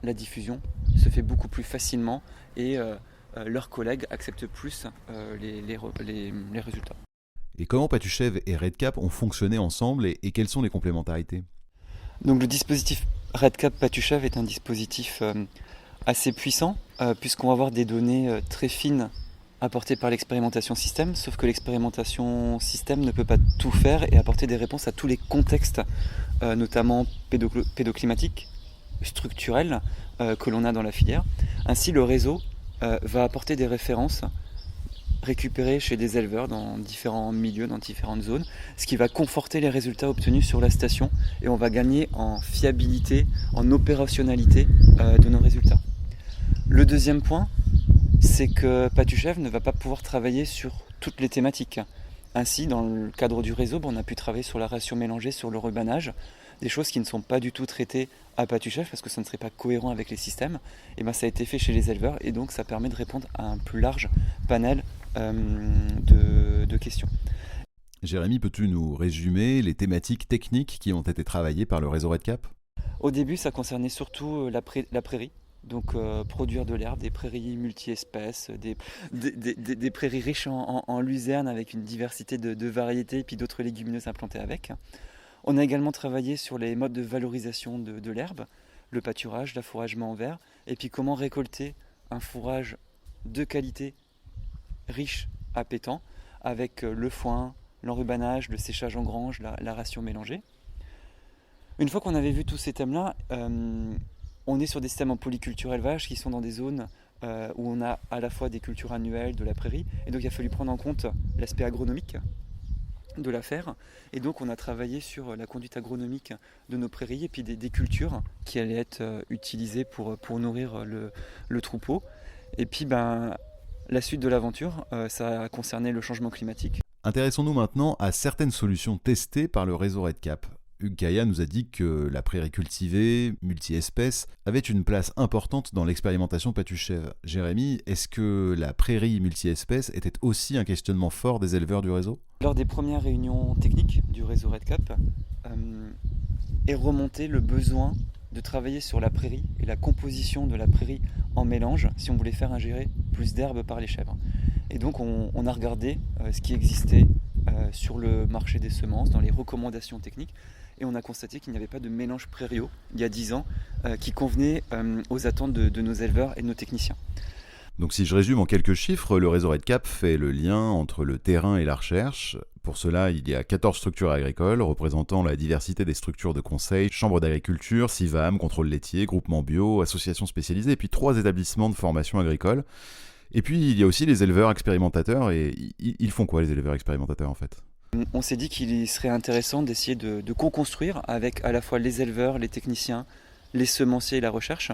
la diffusion se fait beaucoup plus facilement et leurs collègues acceptent plus les résultats. Et comment Patuchèvre et RedCap ont fonctionné ensemble et quelles sont les complémentarités ? Donc le dispositif RedCap Patuchèvre est un dispositif assez puissant puisqu'on va avoir des données très fines apportées par l'expérimentation système, sauf que l'expérimentation système ne peut pas tout faire et apporter des réponses à tous les contextes, notamment pédoclimatiques, structurels que l'on a dans la filière. Ainsi, le réseau va apporter des références récupérées chez des éleveurs dans différents milieux, dans différentes zones, ce qui va conforter les résultats obtenus sur la station et on va gagner en fiabilité, en opérationnalité de nos résultats. Le deuxième point, c'est que Patuchèvre ne va pas pouvoir travailler sur toutes les thématiques. Ainsi, dans le cadre du réseau, on a pu travailler sur la ration mélangée, sur le rubanage, des choses qui ne sont pas du tout traitées à Patuchèvre parce que ça ne serait pas cohérent avec les systèmes. Et ça a été fait chez les éleveurs et donc ça permet de répondre à un plus large panel de questions. Jérémy, peux-tu nous résumer les thématiques techniques qui ont été travaillées par le réseau RedCap ? Au début, ça concernait surtout la prairie. Donc produire de l'herbe, des prairies multi-espèces, des prairies riches en luzerne avec une diversité de variétés et puis d'autres légumineuses implantées avec. On a également travaillé sur les modes de valorisation de l'herbe, le pâturage, l'affouragement en verre, et puis comment récolter un fourrage de qualité riche, appétant, avec le foin, l'enrubanage, le séchage en grange, la ration mélangée. Une fois qu'on avait vu tous ces thèmes-là, on est sur des systèmes en polyculture élevage qui sont dans des zones où on a à la fois des cultures annuelles, de la prairie, et donc il a fallu prendre en compte l'aspect agronomique de l'affaire, et donc on a travaillé sur la conduite agronomique de nos prairies et puis des cultures qui allaient être utilisées pour nourrir le troupeau. Et puis la suite de l'aventure, ça a concerné le changement climatique. Intéressons-nous maintenant à certaines solutions testées par le réseau RedCap. Hugues Caillat nous a dit que la prairie cultivée, multi-espèces, avait une place importante dans l'expérimentation Patuchèvre. Jérémy, est-ce que la prairie multi-espèces était aussi un questionnement fort des éleveurs du réseau ? Lors des premières réunions techniques du réseau RedCap, est remonté le besoin de travailler sur la prairie et la composition de la prairie en mélange si on voulait faire ingérer plus d'herbe par les chèvres. Et donc on a regardé ce qui existait sur le marché des semences, dans les recommandations techniques, et on a constaté qu'il n'y avait pas de mélange prairio il y a 10 ans qui convenait aux attentes de nos éleveurs et de nos techniciens. Donc si je résume en quelques chiffres, le réseau RedCap fait le lien entre le terrain et la recherche. Pour cela, il y a 14 structures agricoles représentant la diversité des structures de conseil, chambres d'agriculture, CIVAM, contrôle laitier, groupement bio, associations spécialisées, et puis 3 établissements de formation agricole. Et puis il y a aussi les éleveurs expérimentateurs, et ils font quoi les éleveurs expérimentateurs en fait ? On s'est dit qu'il serait intéressant d'essayer de co-construire avec à la fois les éleveurs, les techniciens, les semenciers et la recherche,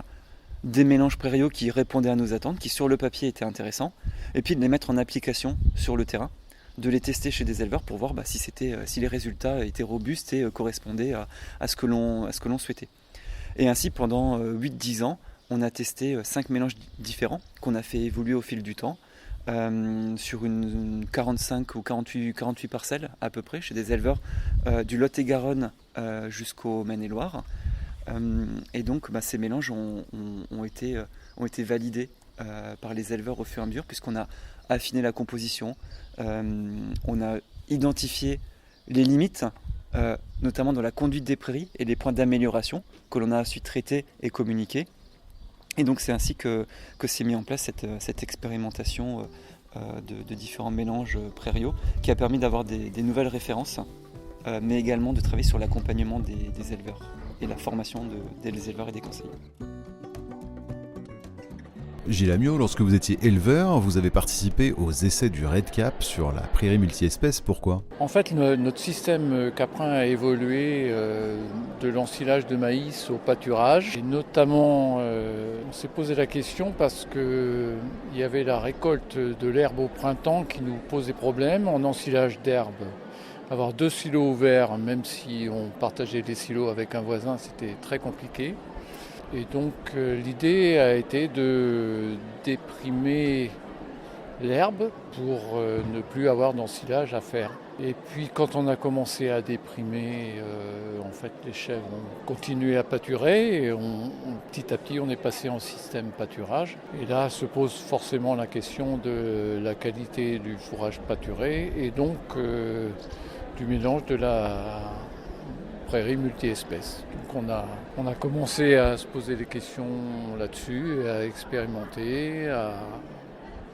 des mélanges prairiaux qui répondaient à nos attentes, qui sur le papier étaient intéressants, et puis de les mettre en application sur le terrain, de les tester chez des éleveurs pour voir si les résultats étaient robustes et correspondaient à ce que l'on souhaitait. Et ainsi pendant 8-10 ans, on a testé 5 mélanges différents qu'on a fait évoluer au fil du temps, sur une 45 ou 48 parcelles à peu près, chez des éleveurs du Lot-et-Garonne jusqu'au Maine-et-Loire. Et donc ces mélanges ont été validés par les éleveurs au fur et à mesure, puisqu'on a affiné la composition, on a identifié les limites, notamment dans la conduite des prairies et les points d'amélioration que l'on a ensuite traités et communiqués. Et donc c'est ainsi que s'est mis en place cette expérimentation de différents mélanges prairiaux qui a permis d'avoir des nouvelles références mais également de travailler sur l'accompagnement des éleveurs et la formation des éleveurs et des conseillers. Gilles Amiot, lorsque vous étiez éleveur, vous avez participé aux essais du REDCap sur la prairie multi-espèces. Pourquoi ? En fait, notre système caprin a évolué de l'ensilage de maïs au pâturage. Et notamment, on s'est posé la question parce qu'il y avait la récolte de l'herbe au printemps qui nous posait problème. En ensilage d'herbe, avoir 2 silos ouverts, même si on partageait les silos avec un voisin, c'était très compliqué. Et donc l'idée a été de déprimer l'herbe pour ne plus avoir d'ensilage à faire. Et puis quand on a commencé à déprimer, en fait les chèvres ont continué à pâturer et petit à petit on est passé en système pâturage. Et là se pose forcément la question de la qualité du fourrage pâturé et donc du mélange de la prairie multi-espèces. Donc on a commencé à se poser des questions là-dessus, à expérimenter, à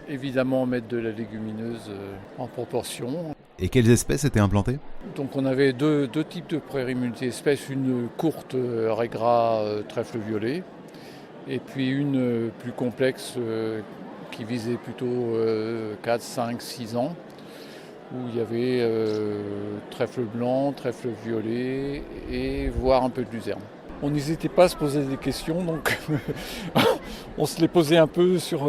évidemment mettre de la légumineuse en proportion. Et quelles espèces étaient implantées ? Donc on avait deux types de prairies multi-espèces, une courte raigra trèfle violet et puis une plus complexe qui visait plutôt 4, 5, 6 ans. Où il y avait trèfle blanc, trèfle violet et voire un peu de luzerne. On n'hésitait pas à se poser des questions, donc on se les posait un peu sur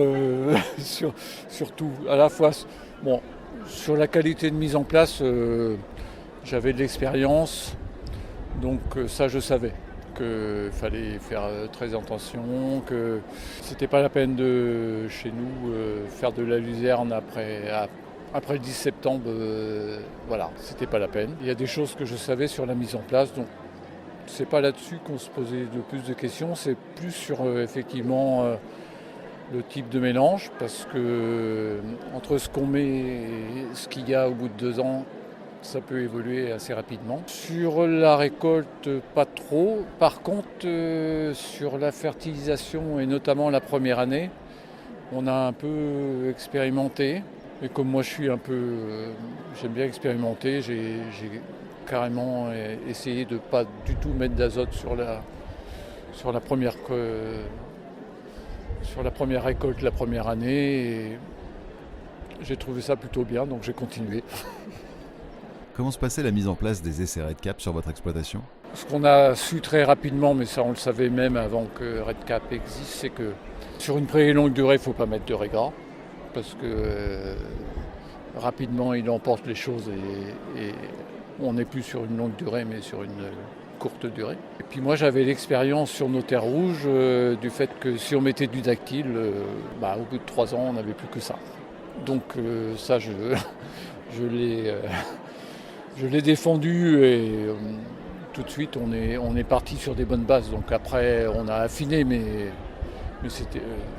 tout. À la fois, bon, sur la qualité de mise en place, j'avais de l'expérience, donc ça je savais qu'il fallait faire très attention, que c'était pas la peine de, chez nous, faire de la luzerne après le 10 septembre, voilà, c'était pas la peine. Il y a des choses que je savais sur la mise en place, donc c'est pas là-dessus qu'on se posait le plus de questions, c'est plus sur effectivement le type de mélange, parce que entre ce qu'on met et ce qu'il y a au bout de 2 ans, ça peut évoluer assez rapidement. Sur la récolte, pas trop. Par contre, sur la fertilisation et notamment la première année, on a un peu expérimenté. Et comme moi je suis j'aime bien expérimenter, j'ai carrément essayé de ne pas du tout mettre d'azote sur la première récolte, la première année. Et j'ai trouvé ça plutôt bien, donc j'ai continué. Comment se passait la mise en place des essais REDCap sur votre exploitation ? Ce qu'on a su très rapidement, mais ça on le savait même avant que REDCap existe, c'est que sur une prairie longue durée, il ne faut pas mettre de raigra. Parce que rapidement il emporte les choses et on n'est plus sur une longue durée mais sur une courte durée. Et puis moi j'avais l'expérience sur nos terres rouges du fait que si on mettait du dactyle, au bout de 3 ans on n'avait plus que ça. Donc ça je l'ai défendu et tout de suite on est parti sur des bonnes bases. Donc après on a affiné mais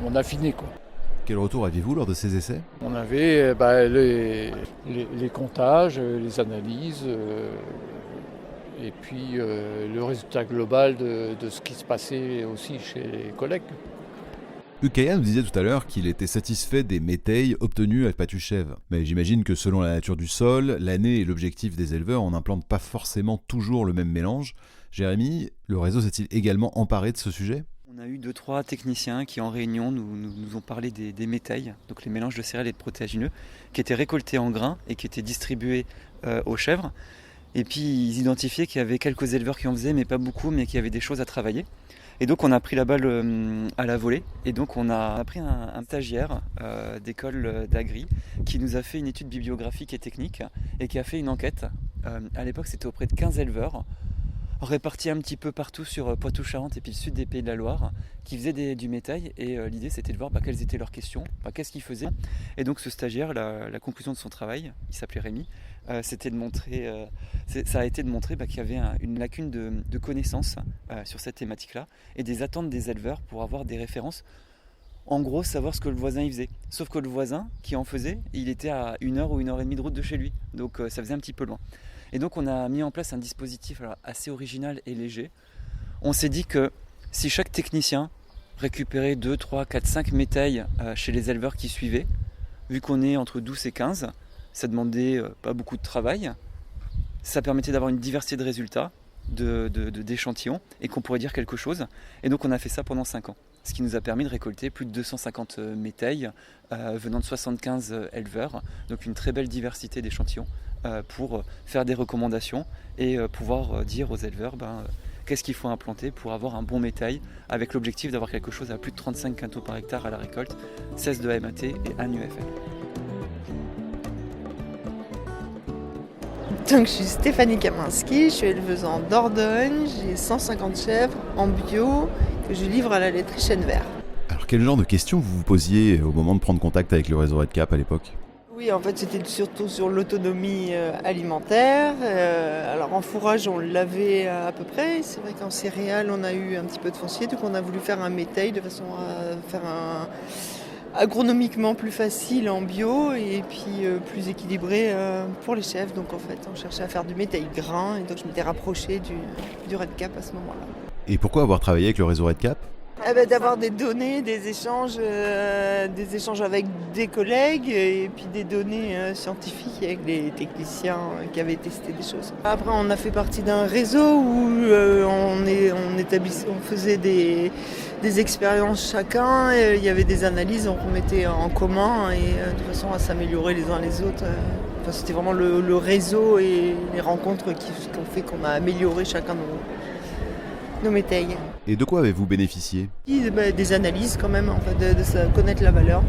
on a affiné quoi. Quel retour aviez-vous lors de ces essais ? On avait les comptages, les analyses et puis le résultat global de ce qui se passait aussi chez les collègues. Ukaya nous disait tout à l'heure qu'il était satisfait des métailles obtenues à Patuchèvre. Mais j'imagine que selon la nature du sol, l'année et l'objectif des éleveurs, on n'implantent pas forcément toujours le même mélange. Jérémy, le réseau s'est-il également emparé de ce sujet ? On a eu 2-3 techniciens qui en réunion nous ont parlé des métailles, donc les mélanges de céréales et de protéagineux, qui étaient récoltés en grains et qui étaient distribués aux chèvres. Et puis ils identifiaient qu'il y avait quelques éleveurs qui en faisaient, mais pas beaucoup, mais qu'il y avait des choses à travailler. Et donc on a pris la balle à la volée, et donc on a pris un stagiaire d'école d'Agri qui nous a fait une étude bibliographique et technique et qui a fait une enquête. À l'époque c'était auprès de 15 éleveurs, répartis un petit peu partout sur Poitou-Charentes et puis le sud des Pays de la Loire, qui faisaient du métail, et l'idée c'était de voir quelles étaient leurs questions, qu'est-ce qu'ils faisaient. Et donc ce stagiaire, la conclusion de son travail, il s'appelait Rémi, c'était de montrer, ça a été de montrer qu'il y avait une lacune de connaissances sur cette thématique-là, et des attentes des éleveurs pour avoir des références. En gros, savoir ce que le voisin y faisait. Sauf que le voisin qui en faisait, il était à 1 heure ou 1h30 de route de chez lui, donc ça faisait un petit peu loin. Et donc on a mis en place un dispositif assez original et léger. On s'est dit que si chaque technicien récupérait 2, 3, 4, 5 métailles chez les éleveurs qui suivaient, vu qu'on est entre 12 et 15, ça demandait pas beaucoup de travail. ça permettait d'avoir une diversité de résultats, d'échantillons, et qu'on pourrait dire quelque chose. Et donc on a fait ça pendant 5 ans, ce qui nous a permis de récolter plus de 250 métailles venant de 75 éleveurs, donc une très belle diversité d'échantillons pour faire des recommandations et pouvoir dire aux éleveurs qu'est-ce qu'il faut implanter pour avoir un bon métail, avec l'objectif d'avoir quelque chose à plus de 35 quintaux par hectare à la récolte, 16 de MAT et 1 UFL. Donc je suis Stéphanie Kaminski, je suis éleveuse en Dordogne, j'ai 150 chèvres en bio que je livre à la laiterie Chêne-Vert. Alors quel genre de questions vous vous posiez au moment de prendre contact avec le réseau RedCap à l'époque ? Oui, en fait c'était surtout sur l'autonomie alimentaire. Alors en fourrage on l'avait à peu près, c'est vrai qu'en céréales on a eu un petit peu de foncier, donc on a voulu faire un métail de façon à faire un agronomiquement plus facile en bio et puis plus équilibré pour les chèvres. Donc en fait on cherchait à faire du métail grain et donc je m'étais rapprochée du RedCap à ce moment-là. Et pourquoi avoir travaillé avec le réseau RedCap ? D'avoir des données, des échanges avec des collègues et puis des données scientifiques avec les techniciens qui avaient testé des choses. Après on a fait partie d'un réseau où on faisait des expériences chacun, et il y avait des analyses, on mettait en commun et de façon à s'améliorer les uns les autres. Enfin, c'était vraiment le réseau et les rencontres qui ont fait qu'on a amélioré chacun nos métailles. Et de quoi avez-vous bénéficié ? Des analyses quand même, en fait, de connaître la valeur.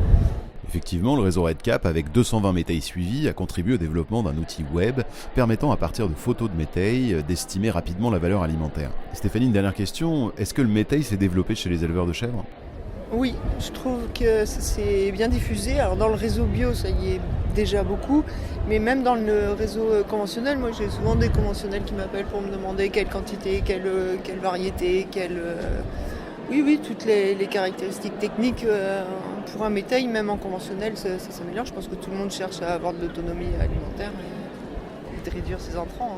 Effectivement, le réseau RedCap, avec 220 métailles suivies, a contribué au développement d'un outil web permettant à partir de photos de métailles d'estimer rapidement la valeur alimentaire. Stéphanie, une dernière question, est-ce que le métail s'est développé chez les éleveurs de chèvres ? Oui, je trouve que ça s'est bien diffusé. Alors dans le réseau bio, ça y est déjà beaucoup, mais même dans le réseau conventionnel, moi j'ai souvent des conventionnels qui m'appellent pour me demander quelle quantité, quelle variété, Oui, toutes les caractéristiques techniques pour un métail, même en conventionnel, ça s'améliore. Je pense que tout le monde cherche à avoir de l'autonomie alimentaire et de réduire ses intrants.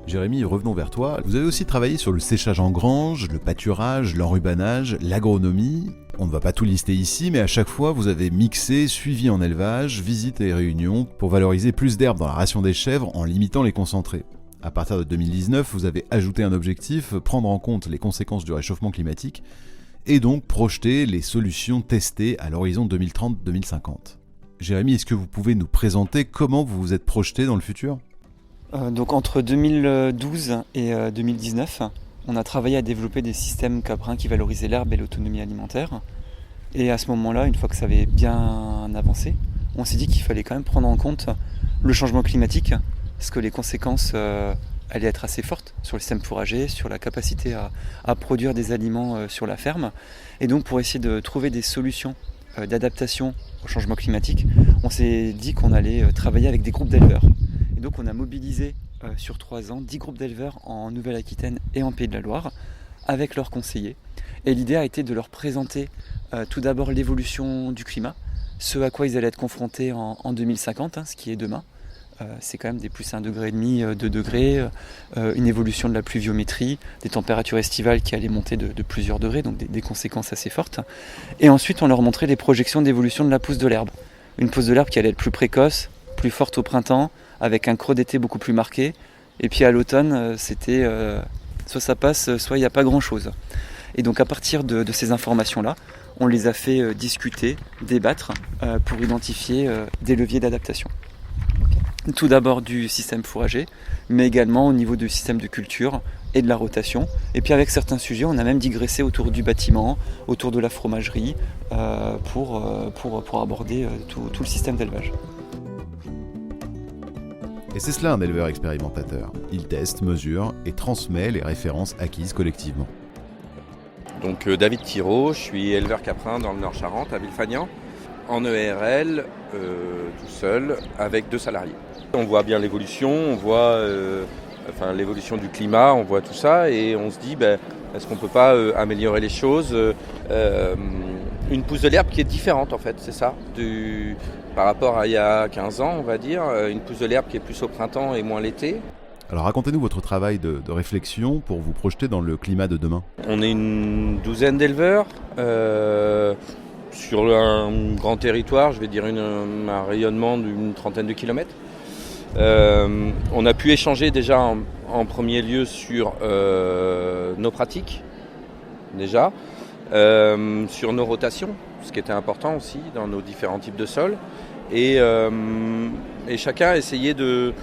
Jérémy, revenons vers toi. Vous avez aussi travaillé sur le séchage en grange, le pâturage, l'enrubanage, l'agronomie. On ne va pas tout lister ici, mais à chaque fois, vous avez mixé, suivi en élevage, visites et réunions pour valoriser plus d'herbe dans la ration des chèvres en limitant les concentrés. À partir de 2019, vous avez ajouté un objectif, prendre en compte les conséquences du réchauffement climatique et donc projeter les solutions testées à l'horizon 2030-2050. Jérémy, est-ce que vous pouvez nous présenter comment vous vous êtes projeté dans le futur ? Donc entre 2012 et 2019, on a travaillé à développer des systèmes caprins qui valorisaient l'herbe et l'autonomie alimentaire. Et à ce moment-là, une fois que ça avait bien avancé, on s'est dit qu'il fallait quand même prendre en compte le changement climatique, parce que les conséquences allaient être assez fortes sur le système fourrager, sur la capacité à produire des aliments sur la ferme. Et donc pour essayer de trouver des solutions d'adaptation au changement climatique, on s'est dit qu'on allait travailler avec des groupes d'éleveurs. Et donc on a mobilisé sur 3 ans 10 groupes d'éleveurs en Nouvelle-Aquitaine et en Pays de la Loire avec leurs conseillers. Et l'idée a été de leur présenter tout d'abord l'évolution du climat, ce à quoi ils allaient être confrontés en 2050, ce qui est demain. C'est quand même des plus 1,5 degré, 2 degrés, une évolution de la pluviométrie, des températures estivales qui allaient monter de plusieurs degrés, donc des conséquences assez fortes. Et ensuite on leur montrait les projections d'évolution de la pousse de l'herbe. Une pousse de l'herbe qui allait être plus précoce, plus forte au printemps, avec un creux d'été beaucoup plus marqué. Et puis à l'automne, c'était soit ça passe, soit il n'y a pas grand-chose. Et donc à partir de ces informations-là, on les a fait discuter, débattre, pour identifier des leviers d'adaptation. Tout d'abord du système fourrager, mais également au niveau du système de culture et de la rotation. Et puis avec certains sujets, on a même digressé autour du bâtiment, autour de la fromagerie, pour aborder tout le système d'élevage. Et c'est cela un éleveur expérimentateur. Il teste, mesure et transmet les références acquises collectivement. Donc David Thiraud, je suis éleveur caprin dans le Nord-Charente, à Villefagnan, en ERL, tout seul, avec 2 salariés. On voit bien l'évolution, on voit l'évolution du climat, on voit tout ça et on se dit est-ce qu'on ne peut pas améliorer les choses une pousse de l'herbe qui est différente en fait, c'est ça, par rapport à il y a 15 ans on va dire, une pousse de l'herbe qui est plus au printemps et moins l'été. Alors racontez-nous votre travail de réflexion pour vous projeter dans le climat de demain. On est une douzaine d'éleveurs, sur un grand territoire, je vais dire un rayonnement d'une trentaine de kilomètres. On a pu échanger déjà en premier lieu sur nos pratiques, déjà, sur nos rotations, ce qui était important aussi dans nos différents types de sols. Et chacun a essayé de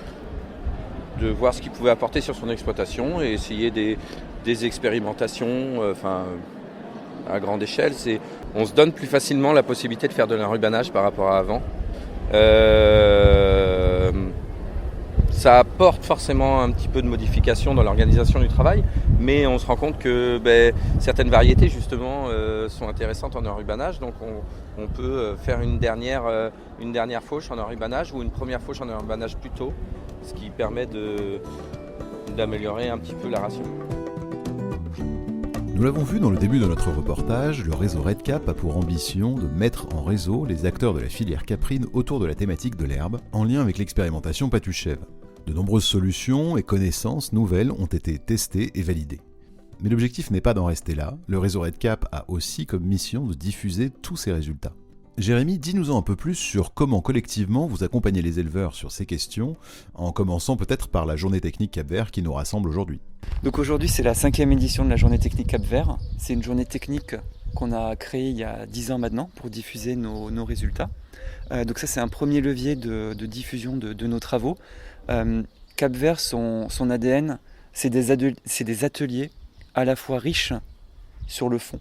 voir ce qu'il pouvait apporter sur son exploitation et essayer des expérimentations à grande échelle. On se donne plus facilement la possibilité de faire de l'enrubanage par rapport à avant. Ça apporte forcément un petit peu de modification dans l'organisation du travail, mais on se rend compte que certaines variétés justement sont intéressantes en enrubanage, donc on peut faire une dernière fauche en enrubanage ou une première fauche en enrubanage plus tôt, ce qui permet d'améliorer un petit peu la ration. Nous l'avons vu dans le début de notre reportage, le réseau RedCap a pour ambition de mettre en réseau les acteurs de la filière caprine autour de la thématique de l'herbe, en lien avec l'expérimentation Patuchèvre. De nombreuses solutions et connaissances nouvelles ont été testées et validées. Mais l'objectif n'est pas d'en rester là, le réseau RedCap a aussi comme mission de diffuser tous ces résultats. Jérémy, dis-nous-en un peu plus sur comment collectivement vous accompagnez les éleveurs sur ces questions, en commençant peut-être par la journée technique Cap-Vert qui nous rassemble aujourd'hui. Donc aujourd'hui c'est la 5e édition de la journée technique Cap-Vert. C'est une journée technique qu'on a créée il y a 10 ans maintenant pour diffuser nos résultats. Donc ça c'est un premier levier de diffusion de nos travaux. Cap-Vert, son ADN, c'est des ateliers à la fois riches sur le fond,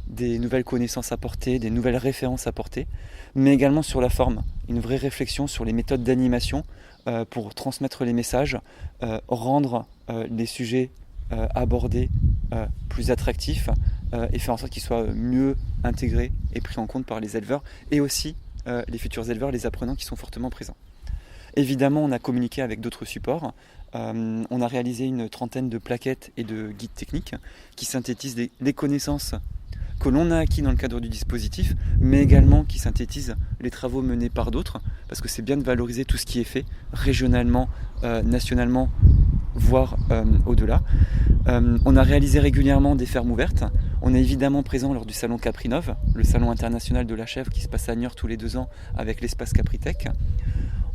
des nouvelles connaissances apportées, des nouvelles références apportées, mais également sur la forme, une vraie réflexion sur les méthodes d'animation pour transmettre les messages, rendre les sujets abordés plus attractifs et faire en sorte qu'ils soient mieux intégrés et pris en compte par les éleveurs et aussi les futurs éleveurs, les apprenants qui sont fortement présents. Évidemment, on a communiqué avec d'autres supports. On a réalisé une trentaine de plaquettes et de guides techniques qui synthétisent des connaissances que l'on a acquis dans le cadre du dispositif, mais également qui synthétisent les travaux menés par d'autres, parce que c'est bien de valoriser tout ce qui est fait régionalement, nationalement, voire au-delà. On a réalisé régulièrement des fermes ouvertes. On est évidemment présent lors du salon Caprinov, le salon international de la chèvre qui se passe à Niort tous les 2 ans avec l'espace Capritech.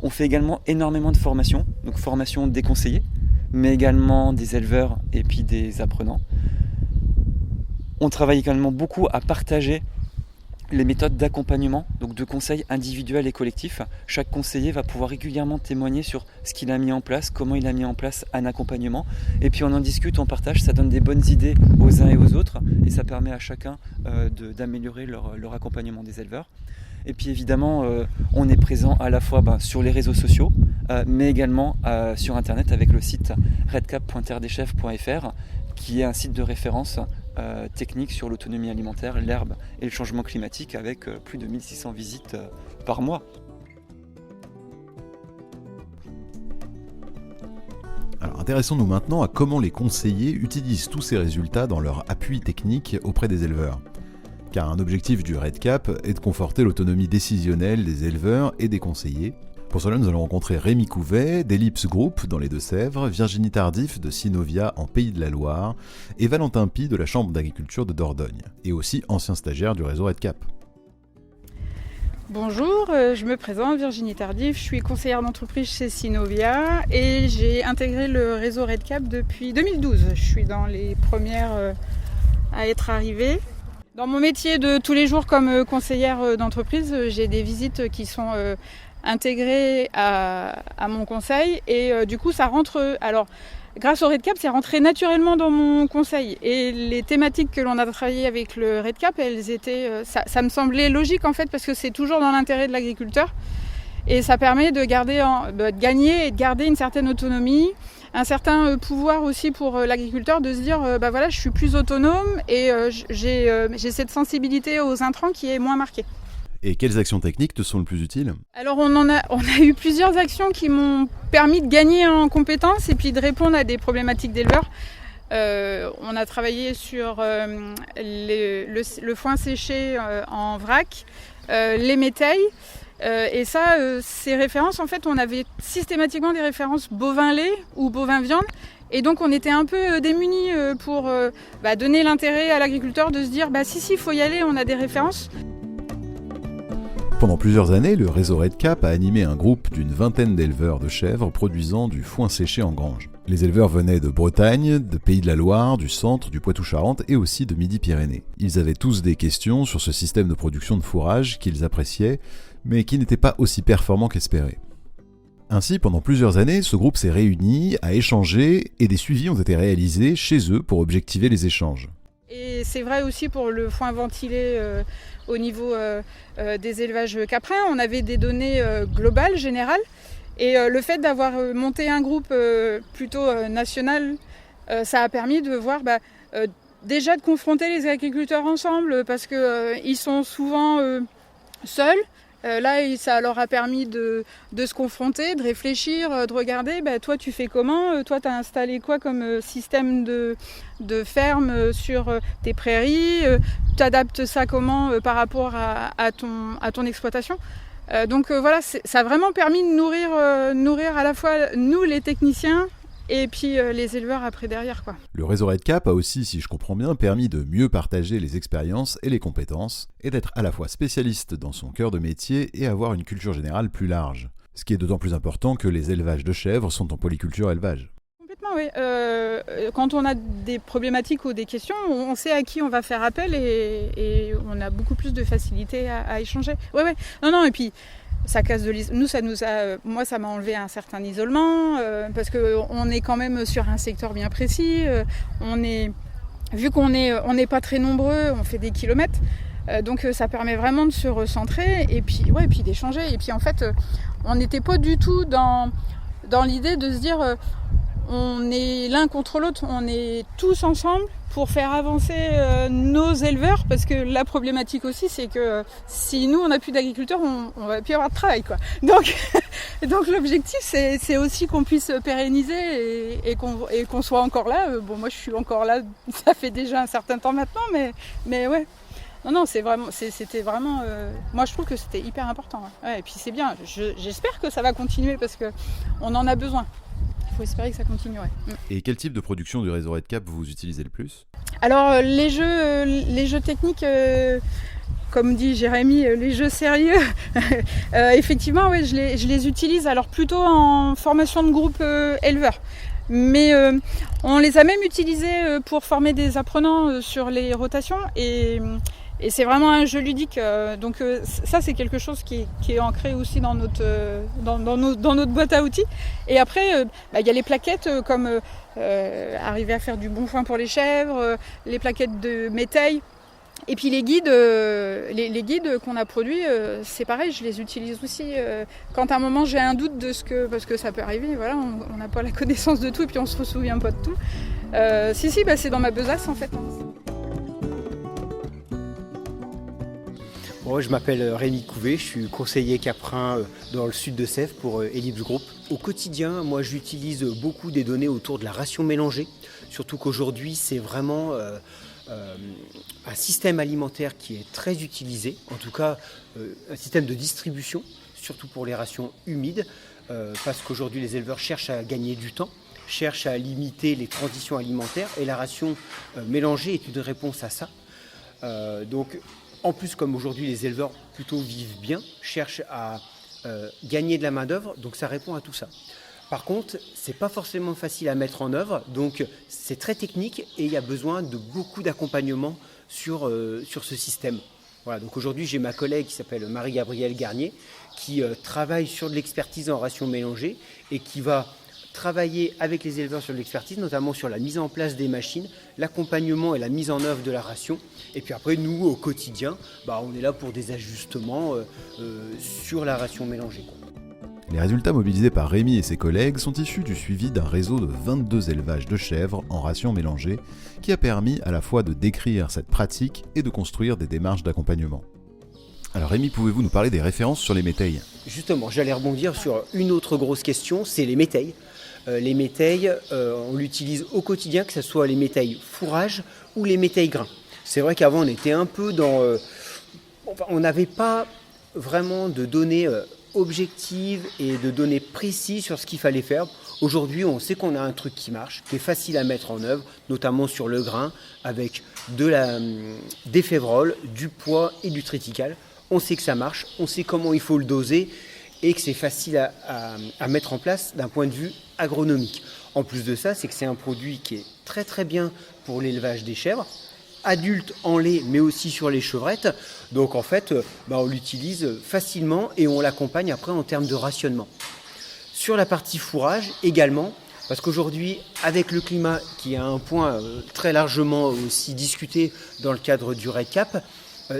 On fait également énormément de formations, donc formation des conseillers, mais également des éleveurs et puis des apprenants. On travaille également beaucoup à partager les méthodes d'accompagnement, donc de conseils individuels et collectifs. Chaque conseiller va pouvoir régulièrement témoigner sur ce qu'il a mis en place, comment il a mis en place un accompagnement. Et puis on en discute, on partage, ça donne des bonnes idées aux uns et aux autres et ça permet à chacun d'améliorer leur accompagnement des éleveurs. Et puis évidemment, on est présent à la fois sur les réseaux sociaux, mais également sur Internet avec le site redcap.terredechefs.fr qui est un site de référence technique sur l'autonomie alimentaire, l'herbe et le changement climatique avec plus de 1600 visites par mois. Alors intéressons-nous maintenant à comment les conseillers utilisent tous ces résultats dans leur appui technique auprès des éleveurs. Car un objectif du RedCap est de conforter l'autonomie décisionnelle des éleveurs et des conseillers. Pour cela, nous allons rencontrer Rémi Couvet d'Ellipse Group dans les Deux-Sèvres, Virginie Tardif de Synovia en Pays de la Loire et Valentin Pi de la Chambre d'agriculture de Dordogne, et aussi ancien stagiaire du réseau RedCap. Bonjour, je me présente, Virginie Tardif, je suis conseillère d'entreprise chez Synovia et j'ai intégré le réseau RedCap depuis 2012. Je suis dans les premières à être arrivée. Dans mon métier de tous les jours comme conseillère d'entreprise, j'ai des visites qui sont intégrées à mon conseil et du coup ça rentre. Alors grâce au RedCap, c'est rentré naturellement dans mon conseil et les thématiques que l'on a travaillées avec le RedCap, elles étaient, ça me semblait logique en fait parce que c'est toujours dans l'intérêt de l'agriculteur et ça permet de gagner et de garder une certaine autonomie. Un certain pouvoir aussi pour l'agriculteur de se dire voilà, je suis plus autonome et j'ai cette sensibilité aux intrants qui est moins marquée. Et quelles actions techniques te sont le plus utiles ? Alors on a eu plusieurs actions qui m'ont permis de gagner en compétences et puis de répondre à des problématiques d'éleveurs. On a travaillé sur le foin séché en vrac, les métailles. Et ça, ces références, en fait, on avait systématiquement des références bovin-lait ou bovin-viande. Et donc, on était un peu démunis pour donner l'intérêt à l'agriculteur de se dire si, il faut y aller, on a des références. Pendant plusieurs années, le réseau RedCap a animé un groupe d'une vingtaine d'éleveurs de chèvres produisant du foin séché en grange. Les éleveurs venaient de Bretagne, de Pays de la Loire, du centre, du Poitou-Charentes et aussi de Midi-Pyrénées. Ils avaient tous des questions sur ce système de production de fourrage qu'ils appréciaient, mais qui n'était pas aussi performant qu'espéré. Ainsi, pendant plusieurs années, ce groupe s'est réuni, a échangé et des suivis ont été réalisés chez eux pour objectiver les échanges. Et c'est vrai aussi pour le foin ventilé au niveau des élevages caprins. On avait des données globales, générales. Et le fait d'avoir monté un groupe plutôt national, ça a permis de voir déjà de confronter les agriculteurs ensemble parce qu'ils sont souvent seuls. Là, ça leur a permis de se confronter, de réfléchir, de regarder, toi tu fais comment, toi tu as installé quoi comme système de ferme sur tes prairies, tu adaptes ça comment par rapport à ton exploitation. Donc voilà, ça a vraiment permis de nourrir à la fois nous les techniciens et puis les éleveurs après derrière, quoi. Le réseau RedCap a aussi, si je comprends bien, permis de mieux partager les expériences et les compétences, et d'être à la fois spécialiste dans son cœur de métier et avoir une culture générale plus large. Ce qui est d'autant plus important que les élevages de chèvres sont en polyculture élevage. Complètement, oui. Quand on a des problématiques ou des questions, on sait à qui on va faire appel et on a beaucoup plus de facilité à échanger. Ouais. Non, et puis ça casse de l'isolement. Moi, ça m'a enlevé un certain isolement parce qu'on est quand même sur un secteur bien précis. Vu qu'on n'est pas très nombreux, on fait des kilomètres. Donc ça permet vraiment de se recentrer et puis d'échanger. Et puis en fait, on n'était pas du tout dans l'idée de se dire on est l'un contre l'autre, on est tous ensemble pour faire avancer nos éleveurs, parce que la problématique aussi, c'est que si nous on n'a plus d'agriculteurs, on va plus avoir de travail, quoi. Donc l'objectif, c'est aussi qu'on puisse pérenniser et qu'on soit encore là. Moi je suis encore là, ça fait déjà un certain temps maintenant, mais ouais. Non, c'était vraiment. Moi, je trouve que c'était hyper important. Ouais, et puis c'est bien. J'espère que ça va continuer parce que on en a besoin. Il faut espérer que ça continue. Ouais. Et quel type de production du réseau RedCap vous utilisez le plus ? Alors les jeux techniques, comme dit Jérémy, les jeux sérieux. Effectivement, ouais, je les utilise. Alors plutôt en formation de groupe éleveurs. Mais on les a même utilisés pour former des apprenants sur les rotations et c'est vraiment un jeu ludique. Donc ça, c'est quelque chose qui est ancré aussi dans notre boîte à outils. Et après, y a les plaquettes comme arriver à faire du bon foin pour les chèvres, les plaquettes de métail. Et puis les guides, les guides qu'on a produits, c'est pareil, je les utilise aussi. Quand à un moment j'ai un doute parce que ça peut arriver, voilà, on n'a pas la connaissance de tout et puis on se souvient pas de tout. C'est dans ma besace en fait. Moi, je m'appelle Rémi Couvet, je suis conseiller caprin dans le sud de Sèvres pour Ellipse Group. Au quotidien, moi j'utilise beaucoup des données autour de la ration mélangée, surtout qu'aujourd'hui c'est vraiment un système alimentaire qui est très utilisé, en tout cas un système de distribution, surtout pour les rations humides, parce qu'aujourd'hui les éleveurs cherchent à gagner du temps, cherchent à limiter les transitions alimentaires et la ration mélangée est une réponse à ça. Donc en plus, comme aujourd'hui les éleveurs plutôt vivent bien, cherchent à gagner de la main-d'œuvre, donc ça répond à tout ça. Par contre, c'est pas forcément facile à mettre en œuvre, donc c'est très technique et il y a besoin de beaucoup d'accompagnement sur ce système. Voilà, donc aujourd'hui j'ai ma collègue qui s'appelle Marie-Gabrielle Garnier qui travaille sur de l'expertise en ration mélangée et qui va travailler avec les éleveurs sur de l'expertise, notamment sur la mise en place des machines, l'accompagnement et la mise en œuvre de la ration. Et puis après, nous, au quotidien, on est là pour des ajustements sur la ration mélangée. Les résultats mobilisés par Rémi et ses collègues sont issus du suivi d'un réseau de 22 élevages de chèvres en ration mélangée qui a permis à la fois de décrire cette pratique et de construire des démarches d'accompagnement. Alors Rémi, pouvez-vous nous parler des références sur les métails ? Justement, j'allais rebondir sur une autre grosse question, c'est les métails. Les métails, on l'utilise au quotidien, que ce soit les métails fourrage ou les métails grains. C'est vrai qu'avant, on était un peu dans... on n'avait pas vraiment de données objectives et de données précises sur ce qu'il fallait faire. Aujourd'hui, on sait qu'on a un truc qui marche, qui est facile à mettre en œuvre, notamment sur le grain, avec des févroles, du pois et du triticale. on sait que ça marche, on sait comment il faut le doser et que c'est facile à mettre en place d'un point de vue agronomique. En plus de ça, c'est que c'est un produit qui est très très bien pour l'élevage des chèvres, adultes en lait mais aussi sur les chevrettes. Donc en fait, on l'utilise facilement et on l'accompagne après en termes de rationnement. Sur la partie fourrage également, parce qu'aujourd'hui, avec le climat qui est un point très largement aussi discuté dans le cadre du REDCap,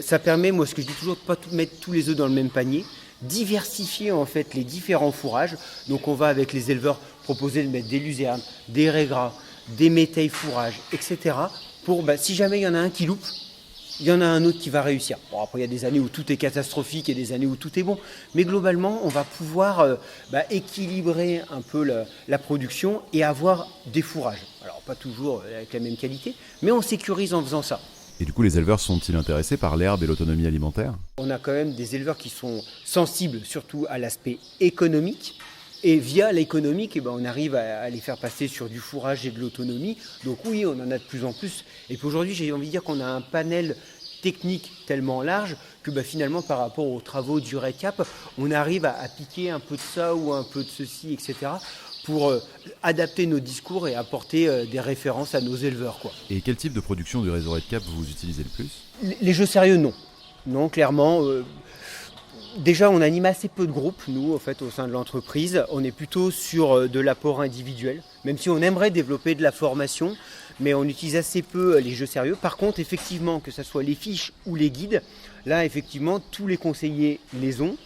ça permet, moi ce que je dis toujours, de ne pas mettre tous les œufs dans le même panier, diversifier en fait les différents fourrages. Donc on va avec les éleveurs proposer de mettre des luzernes, des raies gras, des métailles fourrages, etc. pour si jamais il y en a un qui loupe, il y en a un autre qui va réussir. Bon, après il y a des années où tout est catastrophique et des années où tout est bon, mais globalement on va pouvoir équilibrer un peu la production et avoir des fourrages. Alors pas toujours avec la même qualité, mais on sécurise en faisant ça. Et du coup, les éleveurs sont-ils intéressés par l'herbe et l'autonomie alimentaire ? On a quand même des éleveurs qui sont sensibles surtout à l'aspect économique. Et via l'économique, on arrive à les faire passer sur du fourrage et de l'autonomie. Donc oui, on en a de plus en plus. Et puis aujourd'hui, j'ai envie de dire qu'on a un panel technique tellement large que finalement, par rapport aux travaux du REDCap, on arrive à piquer un peu de ça ou un peu de ceci, etc. pour adapter nos discours et apporter des références à nos éleveurs, quoi. Et quel type de production du réseau REDCap vous utilisez le plus ? Les jeux sérieux, non. Non, clairement. Déjà, on anime assez peu de groupes, nous, en fait, au sein de l'entreprise. On est plutôt sur de l'apport individuel, même si on aimerait développer de la formation, mais on utilise assez peu les jeux sérieux. Par contre, effectivement, que ce soit les fiches ou les guides, là, effectivement, tous les conseillers les ont,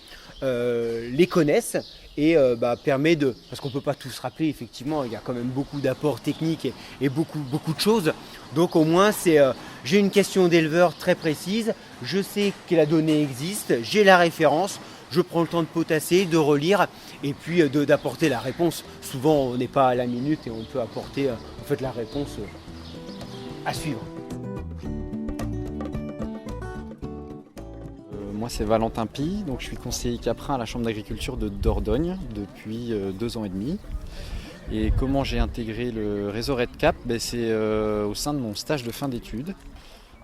les connaissent et permet de... Parce qu'on ne peut pas tous rappeler, effectivement, il y a quand même beaucoup d'apports techniques et beaucoup de choses. Donc au moins, j'ai une question d'éleveur très précise, je sais que la donnée existe, j'ai la référence, je prends le temps de potasser, de relire et puis d'apporter la réponse. Souvent, on n'est pas à la minute et on peut apporter la réponse à suivre. Moi, c'est Valentin Pille, donc je suis conseiller caprin à la Chambre d'agriculture de Dordogne depuis 2 ans et demi. Et comment j'ai intégré le réseau REDCap, c'est au sein de mon stage de fin d'études.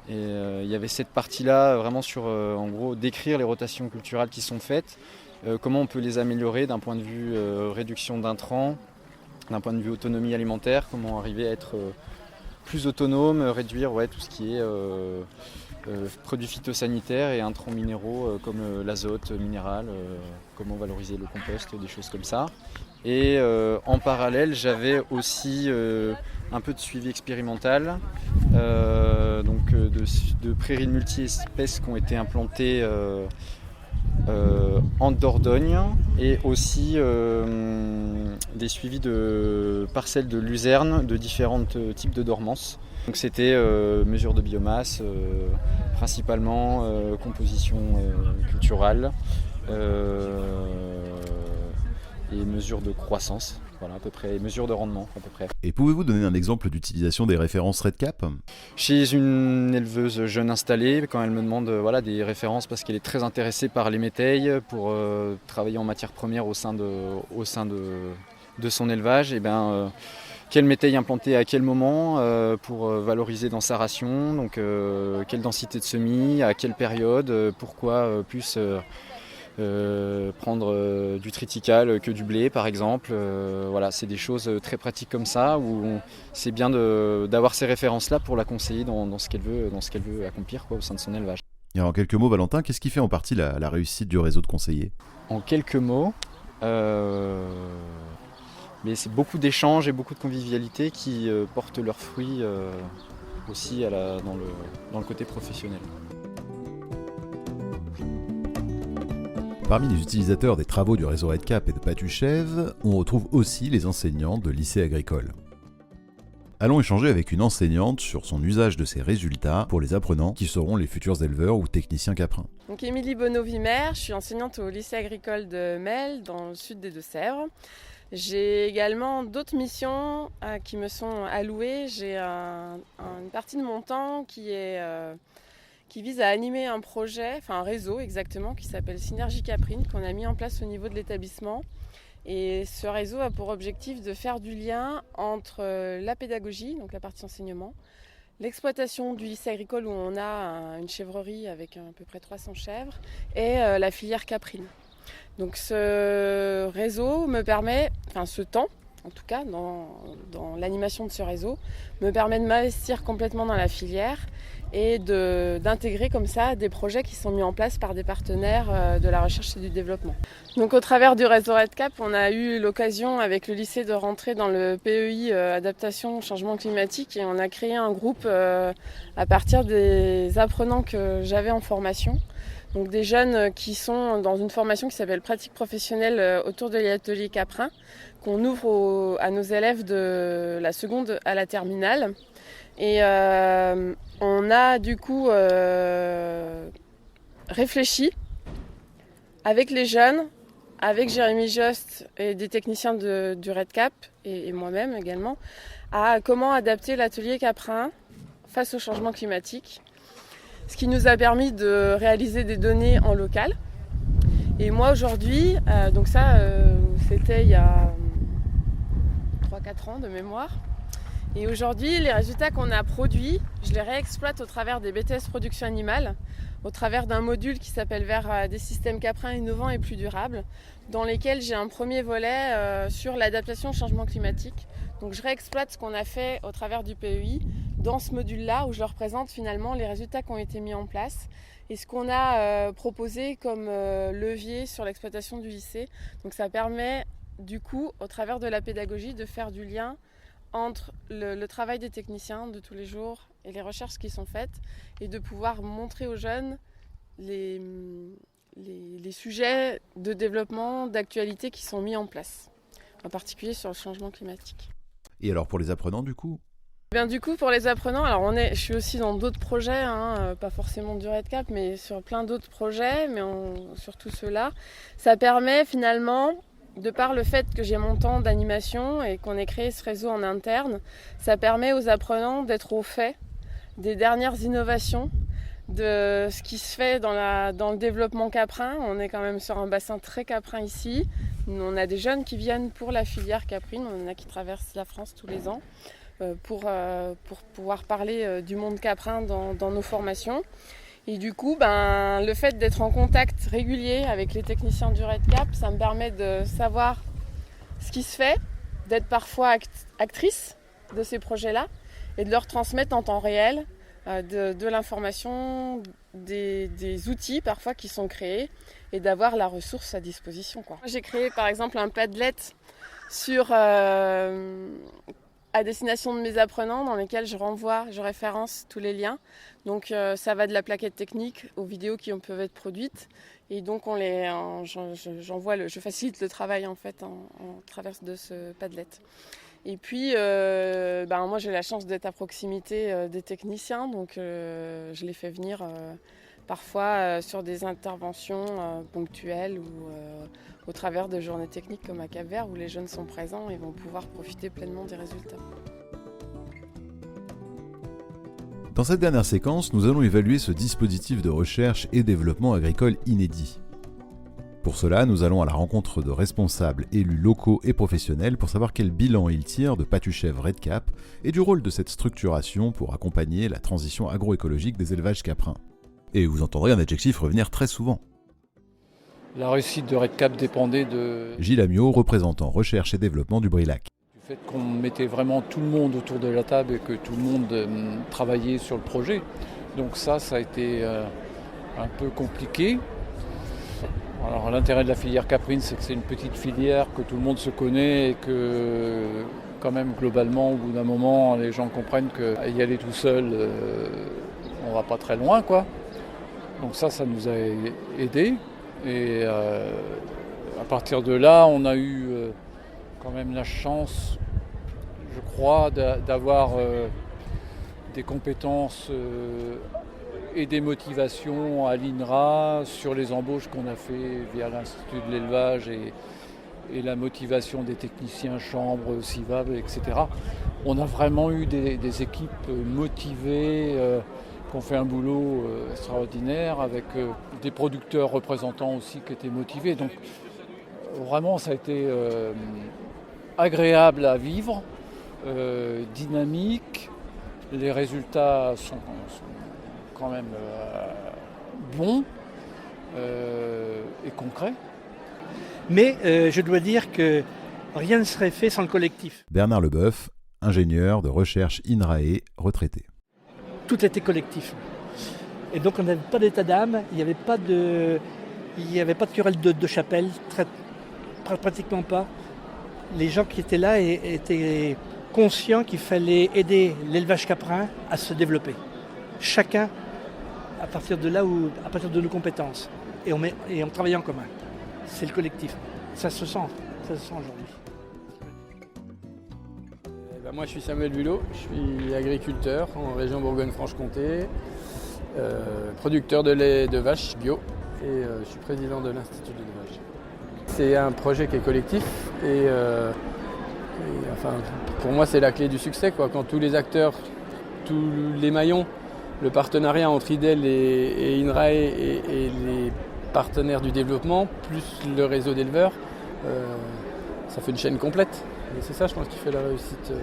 Et il y avait cette partie-là vraiment sur, en gros, décrire les rotations culturales qui sont faites, comment on peut les améliorer d'un point de vue réduction d'intrants, d'un point de vue autonomie alimentaire, comment arriver à être plus autonome, réduire tout ce qui est produits phytosanitaires et intrants minéraux comme l'azote minéral, comment valoriser le compost, des choses comme ça. Et en parallèle, j'avais aussi un peu de suivi expérimental, de prairies multi-espèces qui ont été implantées en Dordogne et aussi des suivis de parcelles de luzerne de différents types de dormance. Donc c'était mesure de biomasse, principalement composition culturale et mesure de croissance, voilà à peu près, et mesure de rendement à peu près. Et pouvez-vous donner un exemple d'utilisation des références REDCap ? Chez une éleveuse jeune installée, quand elle me demande des références parce qu'elle est très intéressée par les métailles pour travailler en matière première au sein de son élevage, quelle métaille implanter à quel moment pour valoriser dans sa ration, donc quelle densité de semis, à quelle période, pourquoi plus prendre du triticale que du blé par exemple. C'est des choses très pratiques comme ça où c'est bien d'avoir ces références-là pour la conseiller dans ce qu'elle veut accomplir au sein de son élevage. Et en quelques mots, Valentin, qu'est-ce qui fait en partie la réussite du réseau de conseillers ? En quelques mots, mais c'est beaucoup d'échanges et beaucoup de convivialité qui portent leurs fruits aussi dans le côté professionnel. Parmi les utilisateurs des travaux du réseau REDCap et de Patuchèvre, on retrouve aussi les enseignants de lycée agricole. Allons échanger avec une enseignante sur son usage de ces résultats pour les apprenants qui seront les futurs éleveurs ou techniciens caprins. Donc Émilie Bonneau-Vimer, je suis enseignante au lycée agricole de Mel, dans le sud des Deux-Sèvres. J'ai également d'autres missions qui me sont allouées. J'ai une partie de mon temps qui vise à animer un projet, un réseau exactement, qui s'appelle Synergie Caprine, qu'on a mis en place au niveau de l'établissement. Et ce réseau a pour objectif de faire du lien entre la pédagogie, donc la partie enseignement, l'exploitation du lycée agricole où on a une chèvrerie avec à peu près 300 chèvres et la filière caprine. Donc ce réseau me permet, ce temps en tout cas dans l'animation de ce réseau, me permet de m'investir complètement dans la filière et d'intégrer comme ça des projets qui sont mis en place par des partenaires de la recherche et du développement. Donc au travers du réseau REDCap, on a eu l'occasion avec le lycée de rentrer dans le PEI Adaptation au changement climatique et on a créé un groupe à partir des apprenants que j'avais en formation. Donc des jeunes qui sont dans une formation qui s'appelle pratique professionnelle autour de l'atelier Caprin, qu'on ouvre à nos élèves de la seconde à la terminale. Et on a du coup réfléchi avec les jeunes, avec Jérémy Jost et des techniciens du REDCap et moi-même également, à comment adapter l'atelier Caprin face au changement climatique. Ce qui nous a permis de réaliser des données en local. Et moi aujourd'hui, donc ça c'était il y a 3-4 ans de mémoire. Et aujourd'hui, les résultats qu'on a produits, je les réexploite au travers des BTS production animale, au travers d'un module qui s'appelle Vers des systèmes caprins innovants et plus durables, dans lesquels j'ai un premier volet sur l'adaptation au changement climatique. Donc je réexploite ce qu'on a fait au travers du PEI dans ce module-là où je leur présente finalement les résultats qui ont été mis en place et ce qu'on a proposé comme levier sur l'exploitation du lycée. Donc ça permet du coup, au travers de la pédagogie, de faire du lien entre le travail des techniciens de tous les jours et les recherches qui sont faites et de pouvoir montrer aux jeunes les sujets de développement, d'actualité qui sont mis en place, en particulier sur le changement climatique. Et alors pour les apprenants du coup ? Bien du coup pour les apprenants, alors je suis aussi dans d'autres projets, pas forcément du REDCap, mais sur plein d'autres projets, mais surtout ceux-là. Ça permet finalement, de par le fait que j'ai mon temps d'animation et qu'on ait créé ce réseau en interne, ça permet aux apprenants d'être au fait des dernières innovations, de ce qui se fait dans le développement caprin. On est quand même sur un bassin très caprin ici. On a des jeunes qui viennent pour la filière caprine, on en a qui traversent la France tous les ans pour pouvoir parler du monde caprin dans nos formations. Et du coup, le fait d'être en contact régulier avec les techniciens du REDCap, ça me permet de savoir ce qui se fait, d'être parfois actrice de ces projets-là et de leur transmettre en temps réel de l'information, des outils parfois qui sont créés et d'avoir la ressource à disposition. J'ai créé par exemple un Padlet à destination de mes apprenants dans lesquels je référence tous les liens. Donc ça va de la plaquette technique aux vidéos qui peuvent être produites. Et donc je facilite le travail en fait en travers de ce Padlet. Et puis moi j'ai la chance d'être à proximité des techniciens, donc je les fais venir parfois sur des interventions ponctuelles ou au travers de journées techniques comme à Cap-Vert où les jeunes sont présents et vont pouvoir profiter pleinement des résultats. Dans cette dernière séquence, nous allons évaluer ce dispositif de recherche et développement agricole inédit. Pour cela, nous allons à la rencontre de responsables, élus locaux et professionnels pour savoir quel bilan ils tirent de Patuchèvre REDCap et du rôle de cette structuration pour accompagner la transition agroécologique des élevages caprins. Et vous entendrez un adjectif revenir très souvent. La réussite de REDCap dépendait de... Gilles Amiot, représentant recherche et développement du Brilac. Du fait qu'on mettait vraiment tout le monde autour de la table et que tout le monde travaillait sur le projet. Donc ça a été un peu compliqué. Alors l'intérêt de la filière caprine, c'est que c'est une petite filière, que tout le monde se connaît et que quand même globalement, au bout d'un moment, les gens comprennent qu'y aller tout seul, on va pas très loin, quoi. Donc ça nous a aidés. Et à partir de là, on a eu quand même la chance, je crois, d'avoir des compétences et des motivations à l'INRA sur les embauches qu'on a fait via l'Institut de l'élevage et la motivation des techniciens, chambres, CIVAB, etc. On a vraiment eu des équipes motivées qui ont fait un boulot extraordinaire avec des producteurs représentants aussi qui étaient motivés. Donc vraiment ça a été agréable à vivre, dynamique, Les résultats sont quand même bons et concrets. Mais je dois dire que rien ne serait fait sans le collectif. Bernard Leboeuf, ingénieur de recherche INRAE, retraité. Tout était collectif. Et donc on n'avait pas d'état d'âme, il n'y avait pas de querelle de chapelle, pratiquement pas. Les gens qui étaient là étaient conscients qu'il fallait aider l'élevage caprin à se développer. Chacun à partir de nos compétences. Et on travaillait en commun. C'est le collectif. Ça se sent aujourd'hui. Moi je suis Samuel Bulot, je suis agriculteur en région Bourgogne-Franche-Comté, producteur de lait de vache bio et je suis président de l'Institut de l'élevage. C'est un projet qui est collectif et pour moi c'est la clé du succès, quoi. Quand tous les acteurs, tous les maillons, le partenariat entre IDEL et INRAE et les partenaires du développement, plus le réseau d'éleveurs, ça fait une chaîne complète. Et c'est ça, je pense, qui fait la réussite.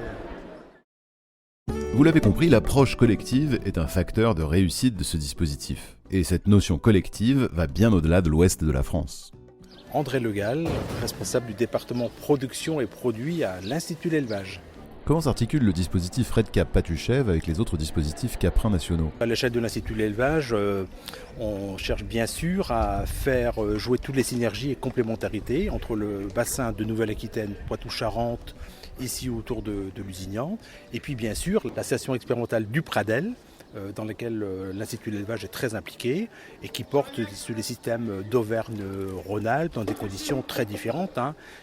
Vous l'avez compris, l'approche collective est un facteur de réussite de ce dispositif. Et cette notion collective va bien au-delà de l'ouest de la France. André Legal, responsable du département production et produits à l'Institut de l'élevage. Comment s'articule le dispositif REDCap Patuchèvre avec les autres dispositifs caprins nationaux ? À l'échelle de l'Institut de l'élevage, on cherche bien sûr à faire jouer toutes les synergies et complémentarités entre le bassin de Nouvelle-Aquitaine, Poitou-Charentes, ici autour de Lusignan, et puis bien sûr la station expérimentale du Pradel, dans laquelle l'Institut de l'élevage est très impliqué et qui porte sur les systèmes d'Auvergne-Rhône-Alpes dans des conditions très différentes.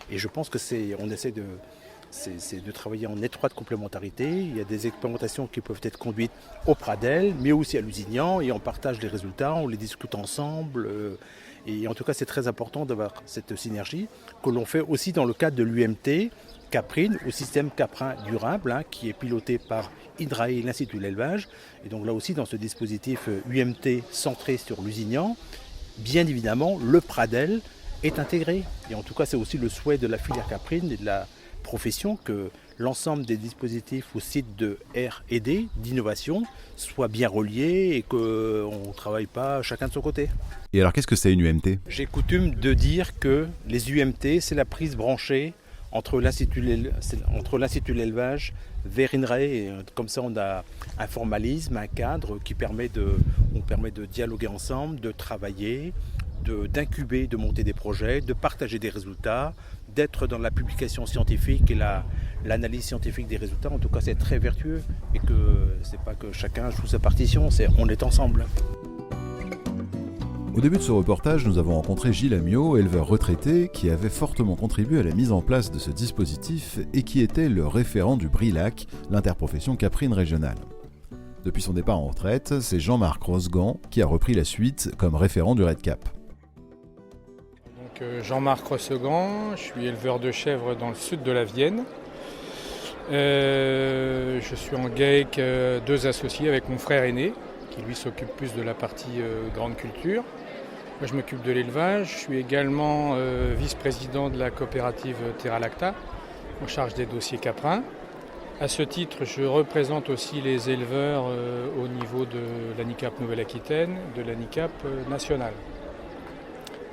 Et je pense que on essaie de travailler en étroite complémentarité. Il y a des expérimentations qui peuvent être conduites au Pradel, mais aussi à Lusignan, et on partage les résultats, on les discute ensemble. Et en tout cas, c'est très important d'avoir cette synergie que l'on fait aussi dans le cadre de l'UMT Caprine, au système caprin durable, qui est piloté par INRAE et l'Institut de l'élevage. Et donc là aussi, dans ce dispositif UMT centré sur Lusignan, bien évidemment, le Pradel est intégré. Et en tout cas, c'est aussi le souhait de la filière caprine et de la profession que l'ensemble des dispositifs ou sites de R&D, d'innovation, soient bien reliés et qu'on ne travaille pas chacun de son côté. Et alors, qu'est-ce que c'est une UMT ? J'ai coutume de dire que les UMT, c'est la prise branchée entre l'Institut de l'élevage vers INRAE. Et comme ça, on a un formalisme, un cadre qui permet de dialoguer ensemble, de travailler, d'incuber, de monter des projets, de partager des résultats, d'être dans la publication scientifique et l'analyse scientifique des résultats. En tout cas, c'est très vertueux et que c'est pas que chacun joue sa partition, on est ensemble. Au début de ce reportage, nous avons rencontré Gilles Amiot, éleveur retraité, qui avait fortement contribué à la mise en place de ce dispositif et qui était le référent du BRILAC, l'interprofession caprine régionale. Depuis son départ en retraite, c'est Jean-Marc Rosgan qui a repris la suite comme référent du REDCap. Donc, Jean-Marc Rosgan, je suis éleveur de chèvres dans le sud de la Vienne. Je suis en GAEC 2 associés avec mon frère aîné, qui lui s'occupe plus de la partie grande culture. Moi, je m'occupe de l'élevage. Je suis également vice-président de la coopérative Terra Lacta, en charge des dossiers caprins. À ce titre, je représente aussi les éleveurs au niveau de l'ANICAP Nouvelle-Aquitaine, de l'ANICAP nationale.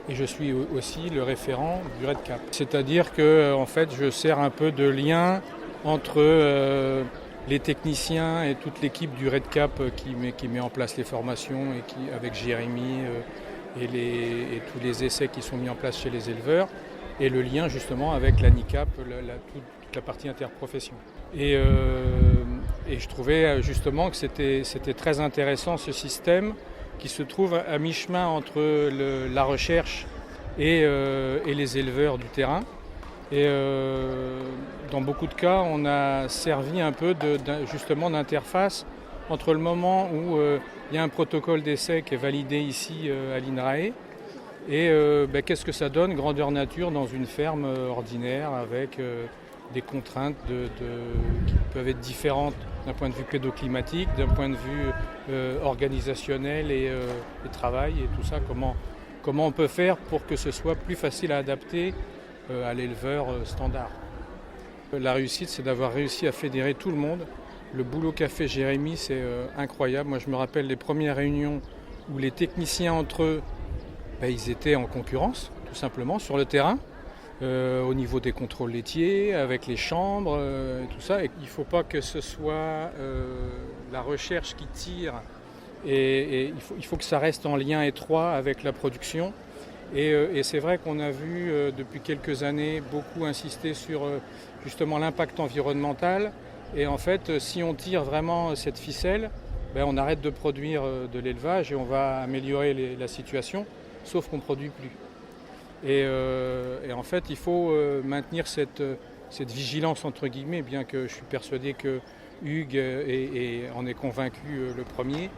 Et je suis aussi le référent du REDCap. C'est-à-dire que en fait, je sers un peu de lien entre les techniciens et toute l'équipe du REDCap qui met en place les formations et qui, avec Jérémy et tous les essais qui sont mis en place chez les éleveurs, et le lien justement avec l'ANICAP, toute la partie interprofession. Et je trouvais justement que c'était très intéressant ce système qui se trouve à mi-chemin entre la recherche et les éleveurs du terrain. Et dans beaucoup de cas, on a servi un peu justement d'interface entre le moment où il y a un protocole d'essai qui est validé ici à l'INRAE et qu'est-ce que ça donne grandeur nature dans une ferme ordinaire avec des contraintes qui peuvent être différentes d'un point de vue pédoclimatique, d'un point de vue organisationnel et travail et tout ça. Comment on peut faire pour que ce soit plus facile à adapter à l'éleveur standard. La réussite, c'est d'avoir réussi à fédérer tout le monde Le boulot qu'a fait Jérémy, c'est incroyable. Moi, je me rappelle les premières réunions où les techniciens entre eux, ils étaient en concurrence, tout simplement, sur le terrain, au niveau des contrôles laitiers, avec les chambres, tout ça. Et il ne faut pas que ce soit la recherche qui tire, et il faut que ça reste en lien étroit avec la production. Et c'est vrai qu'on a vu depuis quelques années beaucoup insister sur justement l'impact environnemental. Et en fait, si on tire vraiment cette ficelle, on arrête de produire de l'élevage et on va améliorer la situation, sauf qu'on ne produit plus. Et en fait, il faut maintenir cette vigilance, entre guillemets, bien que je suis persuadé que Hugues en est convaincu le premier,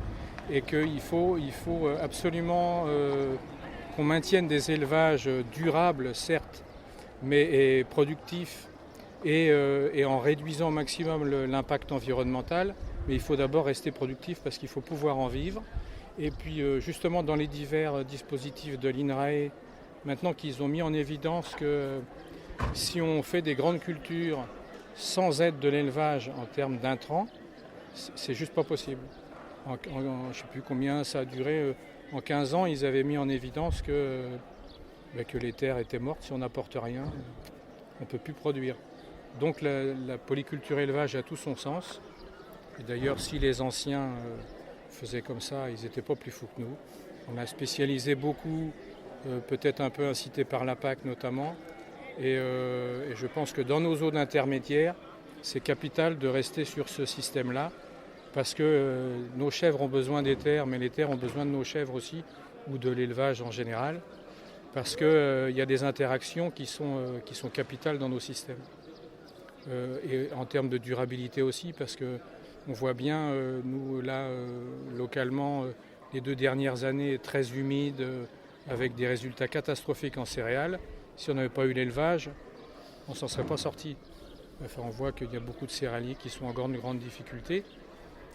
et qu'il faut absolument qu'on maintienne des élevages durables, certes, mais productifs, et en réduisant au maximum l'impact environnemental. Mais il faut d'abord rester productif parce qu'il faut pouvoir en vivre. Et puis justement dans les divers dispositifs de l'INRAE, maintenant qu'ils ont mis en évidence que si on fait des grandes cultures sans aide de l'élevage en termes d'intrants, c'est juste pas possible. Je ne sais plus combien ça a duré. En 15 ans, ils avaient mis en évidence que les terres étaient mortes. Si on n'apporte rien, on ne peut plus produire. Donc la polyculture élevage a tout son sens. Et d'ailleurs, si les anciens faisaient comme ça, ils n'étaient pas plus fous que nous. On a spécialisé beaucoup, peut-être un peu incité par la PAC notamment. Et je pense que dans nos zones intermédiaires, c'est capital de rester sur ce système-là. Parce que nos chèvres ont besoin des terres, mais les terres ont besoin de nos chèvres aussi, ou de l'élevage en général, parce qu'il y a des interactions qui sont capitales dans nos systèmes. Et en termes de durabilité aussi, parce qu'on voit bien, nous là, localement, les 2 dernières années très humides, avec des résultats catastrophiques en céréales. Si on n'avait pas eu l'élevage, on ne s'en serait pas sorti. Enfin, on voit qu'il y a beaucoup de céréaliers qui sont en grande difficulté.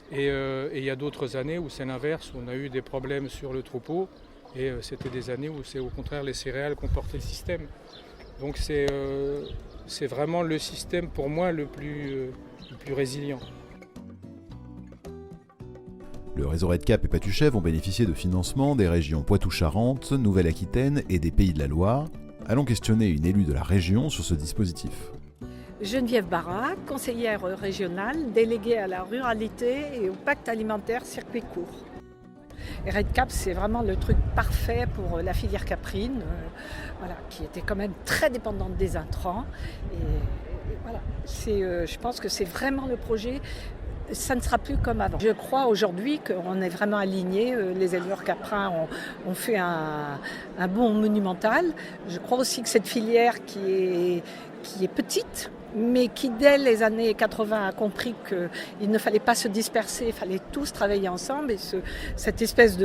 Et il y a d'autres années où c'est l'inverse, où on a eu des problèmes sur le troupeau, et c'était des années où c'est au contraire les céréales qui ont porté le système. Donc c'est vraiment le système pour moi le plus résilient. Le réseau REDCap et Patuchèvre ont bénéficié de financements des régions Poitou-Charentes, Nouvelle-Aquitaine et des Pays de la Loire. Allons questionner une élue de la région sur ce dispositif. Geneviève Barra, conseillère régionale, déléguée à la ruralité et au pacte alimentaire circuit court. Et REDCap, c'est vraiment le truc parfait pour la filière caprine, qui était quand même très dépendante des intrants. Et voilà, je pense que c'est vraiment le projet. Ça ne sera plus comme avant. Je crois aujourd'hui qu'on est vraiment alignés. Les éleveurs caprins ont fait un bond monumental. Je crois aussi que cette filière qui est petite, mais qui dès les années 80 a compris qu'il ne fallait pas se disperser, il fallait tous travailler ensemble, et cette espèce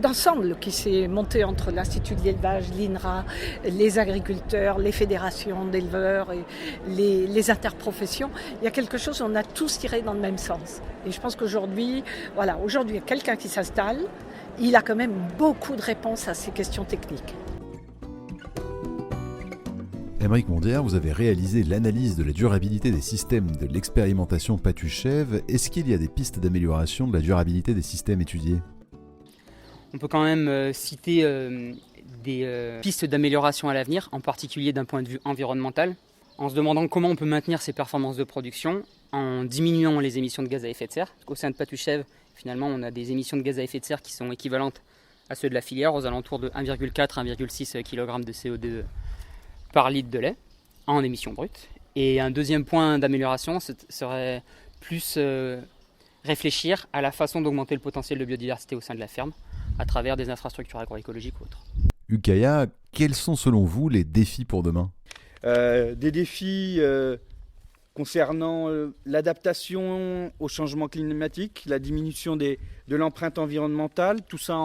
d'ensemble qui s'est monté entre l'Institut de l'élevage, l'INRA, les agriculteurs, les fédérations d'éleveurs et les interprofessions. Il y a quelque chose où on a tous tiré dans le même sens. Et je pense qu'aujourd'hui, il y a quelqu'un qui s'installe, il a quand même beaucoup de réponses à ces questions techniques. Aymeric Mondière, vous avez réalisé l'analyse de la durabilité des systèmes de l'expérimentation Patuchèvre. Est-ce qu'il y a des pistes d'amélioration de la durabilité des systèmes étudiés ? On peut quand même citer des pistes d'amélioration à l'avenir, en particulier d'un point de vue environnemental, en se demandant comment on peut maintenir ces performances de production en diminuant les émissions de gaz à effet de serre. Au sein de Patuchèvre, finalement, on a des émissions de gaz à effet de serre qui sont équivalentes à ceux de la filière, aux alentours de 1,4-1,6 kg de CO2 par litre de lait en émissions brutes. Et un deuxième point d'amélioration serait plus réfléchir à la façon d'augmenter le potentiel de biodiversité au sein de la ferme à travers des infrastructures agroécologiques ou autres. Hugues Caillat, quels sont selon vous les défis pour demain ? Des défis concernant l'adaptation au changement climatique, la diminution de l'empreinte environnementale, tout ça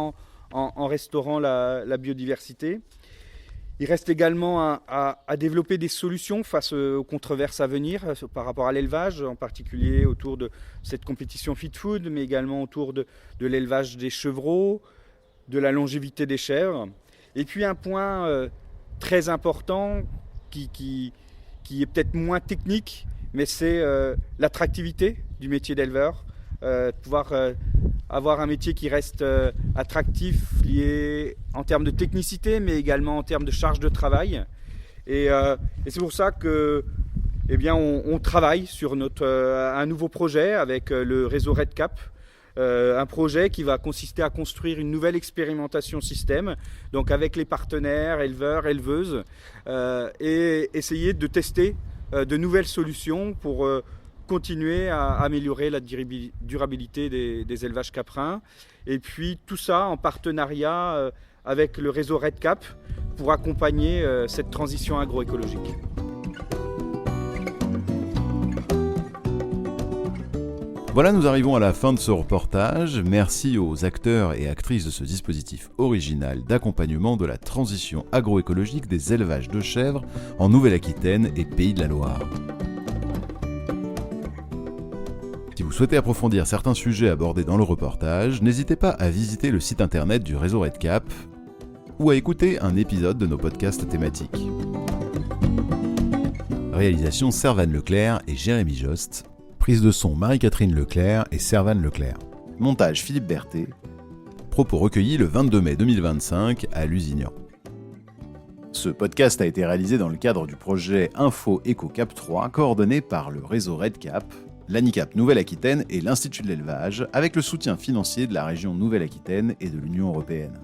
en restaurant la biodiversité. Il reste également à développer des solutions face aux controverses à venir par rapport à l'élevage, en particulier autour de cette compétition feed food, mais également autour de l'élevage des chevreaux, de la longévité des chèvres. Et puis un point très important qui est peut-être moins technique, mais c'est l'attractivité du métier d'éleveur, pouvoir avoir un métier qui reste attractif, lié en termes de technicité, mais également en termes de charge de travail. Et c'est pour ça que on travaille sur un nouveau projet avec le réseau RedCap, un projet qui va consister à construire une nouvelle expérimentation système, donc avec les partenaires, éleveurs, éleveuses, et essayer de tester de nouvelles solutions pour continuer à améliorer la durabilité des élevages caprins. Et puis tout ça en partenariat avec le réseau RedCap pour accompagner cette transition agroécologique. Voilà, nous arrivons à la fin de ce reportage. Merci aux acteurs et actrices de ce dispositif original d'accompagnement de la transition agroécologique des élevages de chèvres en Nouvelle-Aquitaine et Pays de la Loire. Si vous souhaitez approfondir certains sujets abordés dans le reportage, n'hésitez pas à visiter le site internet du réseau RedCap ou à écouter un épisode de nos podcasts thématiques. Réalisation Servane Leclerc et Jérémy Jost. Prise de son Marie-Catherine Leclerc et Servane Leclerc. Montage Philippe Berthet. Propos recueillis le 22 mai 2025 à Lusignan. Ce podcast a été réalisé dans le cadre du projet Info Éco Cap 3, coordonné par le réseau RedCap, l'ANICAP Nouvelle-Aquitaine et l'Institut de l'élevage, avec le soutien financier de la région Nouvelle-Aquitaine et de l'Union européenne.